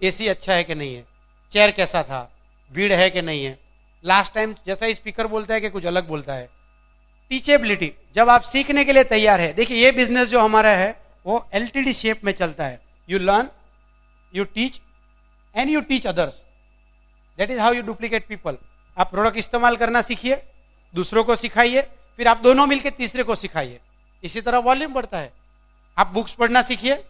एसी अच्छा है कि नहीं है, चेयर कैसा था, भीड़ है कि नहीं है, लास्ट टाइम जैसा ही स्पीकर बोलता है कि कुछ अलग बोलता है। टीचेबिलिटी, जब आप सीखने के लिए तैयार है। देखिए ये बिजनेस जो हमारा है वो एलटीडी शेप में चलता है, you learn, you teach and you teach others, that is how you duplicate people. आप प्रोडक्ट इस्तेमाल करना सीखिए, दूसरों को सिखाइए, फिर आप दोनों मिलकर तीसरे को सिखाइए, इसी तरह वॉल्यूम बढ़ता है। आप बुक्स पढ़ना सीखिए,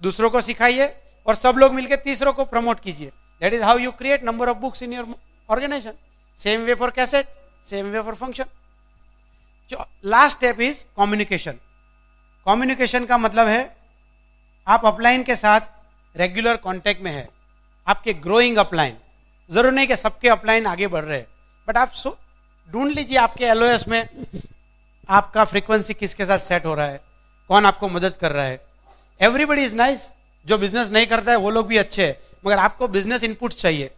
दूसरों को सिखाइए, और सब लोग मिलकर तीसरों को प्रमोट कीजिए। That is how you create number of books in your organization. Same way for cassette, same way for function. जो last step is communication. Communication का मतलब है आप अपलाइन के साथ रेगुलर कांटेक्ट में है, आपके ग्रोइंग अपलाइन। जरूर नहीं कि सबके अपलाइन आगे बढ़ रहे हैं, बट आप ढूंढ लीजिए आपके एलओएस में आपका फ्रीक्वेंसी किसके साथ सेट हो रहा है, कौन आपको मदद कर रहा है। एवरीबडी इज नाइस, जो बिजनेस नहीं करता है वो लोग भी अच्छे हैं, मगर आपको बिजनेस इनपुट चाहिए,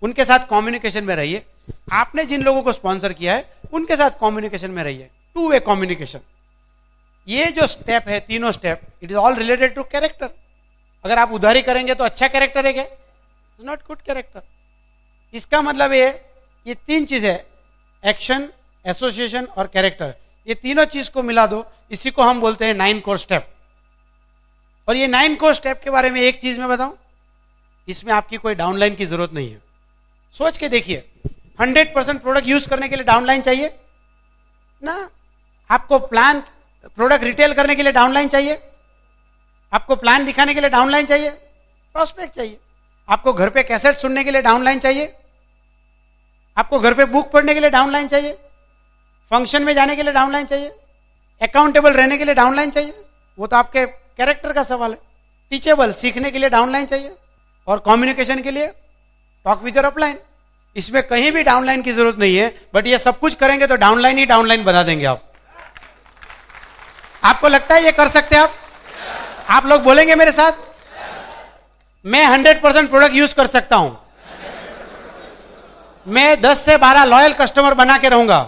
उनके साथ कम्युनिकेशन में रहिए। आपने जिन लोगों को स्पॉन्सर किया है उनके साथ कम्युनिकेशन में रहिए, 2 वे कम्युनिकेशन। ये जो स्टेप है, तीनों step, it is all related to character. अगर आप उधारी करेंगे तो अच्छा कैरेक्टर है क्या? Is not good character. इसका मतलब ये 3 चीजें, एक्शन, एसोसिएशन और कैरेक्टर, ये तीनों चीज को मिला दो, इसी को हम बोलते हैं 9 कोर स्टेप। और ये 9 कोर स्टेप के बारे में एक चीज मैं बताऊं, इसमें आपकी कोई डाउनलाइन की जरूरत नहीं है। सोच के देखिए, 100% प्रोडक्ट यूज करने के लिए डाउनलाइन चाहिए ना? आपको प्लान प्रोडक्ट रिटेल करने के लिए डाउनलाइन चाहिए? आपको प्लान दिखाने के लिए डाउनलाइन चाहिए? प्रोस्पेक्ट चाहिए। आपको घर पे कैसेट सुनने के लिए डाउनलाइन चाहिए? आपको घर पे बुक पढ़ने के लिए डाउनलाइन चाहिए? फंक्शन में जाने के लिए डाउनलाइन चाहिए? अकाउंटेबल रहने के लिए डाउनलाइन चाहिए? वो तो आपके कैरेक्टर का सवाल है। टीचेबल, सीखने के लिए डाउनलाइन चाहिए, और कम्युनिकेशन के लिए टॉक विद योर अपलाइन। इसमें कहीं भी डाउनलाइन की जरूरत नहीं है, बट ये सब कुछ करेंगे तो डाउनलाइन ही डाउनलाइन बना देंगे आप। आपको लगता है ये कर सकते हैं आप? आप लोग बोलेंगे मेरे साथ, मैं 100% प्रोडक्ट यूज कर सकता हूं, मैं 10 से 12 लॉयल कस्टमर बना के रहूंगा,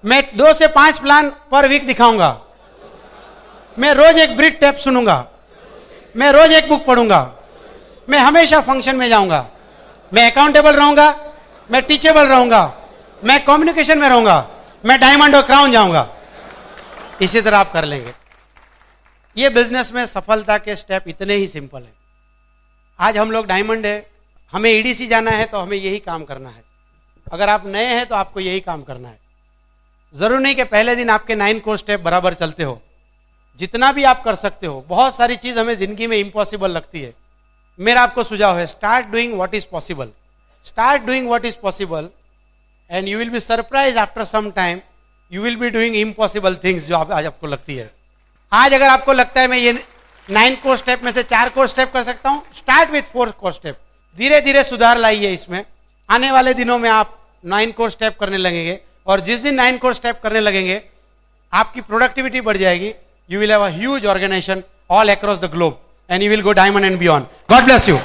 मैं 2 से 5 प्लान पर वीक दिखाऊंगा, मैं रोज एक ब्रीड टेप सुनूंगा, मैं रोज एक बुक पढ़ूंगा, मैं हमेशा फंक्शन में जाऊंगा, मैं अकाउंटेबल रहूंगा, मैं टीचेबल रहूंगा, मैं कम्युनिकेशन में रहूंगा, मैं डायमंड और क्राउन जाऊंगा। इसी तरह आप कर लेंगे। ये बिजनेस में सफलता के स्टेप इतने ही सिंपल है। आज हम लोग डायमंड है, हमें ईडीसी जाना है तो हमें यही काम करना है। अगर आप नए हैं तो आपको यही काम करना है। जरूर नहीं कि पहले दिन आपके 9 कोर स्टेप बराबर चलते हो, जितना भी आप कर सकते हो। बहुत सारी चीज हमें जिंदगी में इम्पॉसिबल लगती है। मेरा आपको सुझाव है, start doing what is possible, start doing what is possible and you will be surprise after some time you will be doing impossible things जो आज आपको लगती है। आज अगर आपको लगता है मैं ये 9 कोर स्टेप में से 4 कोर स्टेप कर सकता हूं, स्टार्ट विथ 4 कोर स्टेप। धीरे धीरे सुधार लाइए इसमें। आने वाले दिनों में आप 9 कोर स्टेप करने लगेंगे और जिस दिन 9 कोर स्टेप करने लगेंगे आपकी प्रोडक्टिविटी बढ़ जाएगी। You will have a huge organization all across the globe and you will go diamond and beyond. God bless you.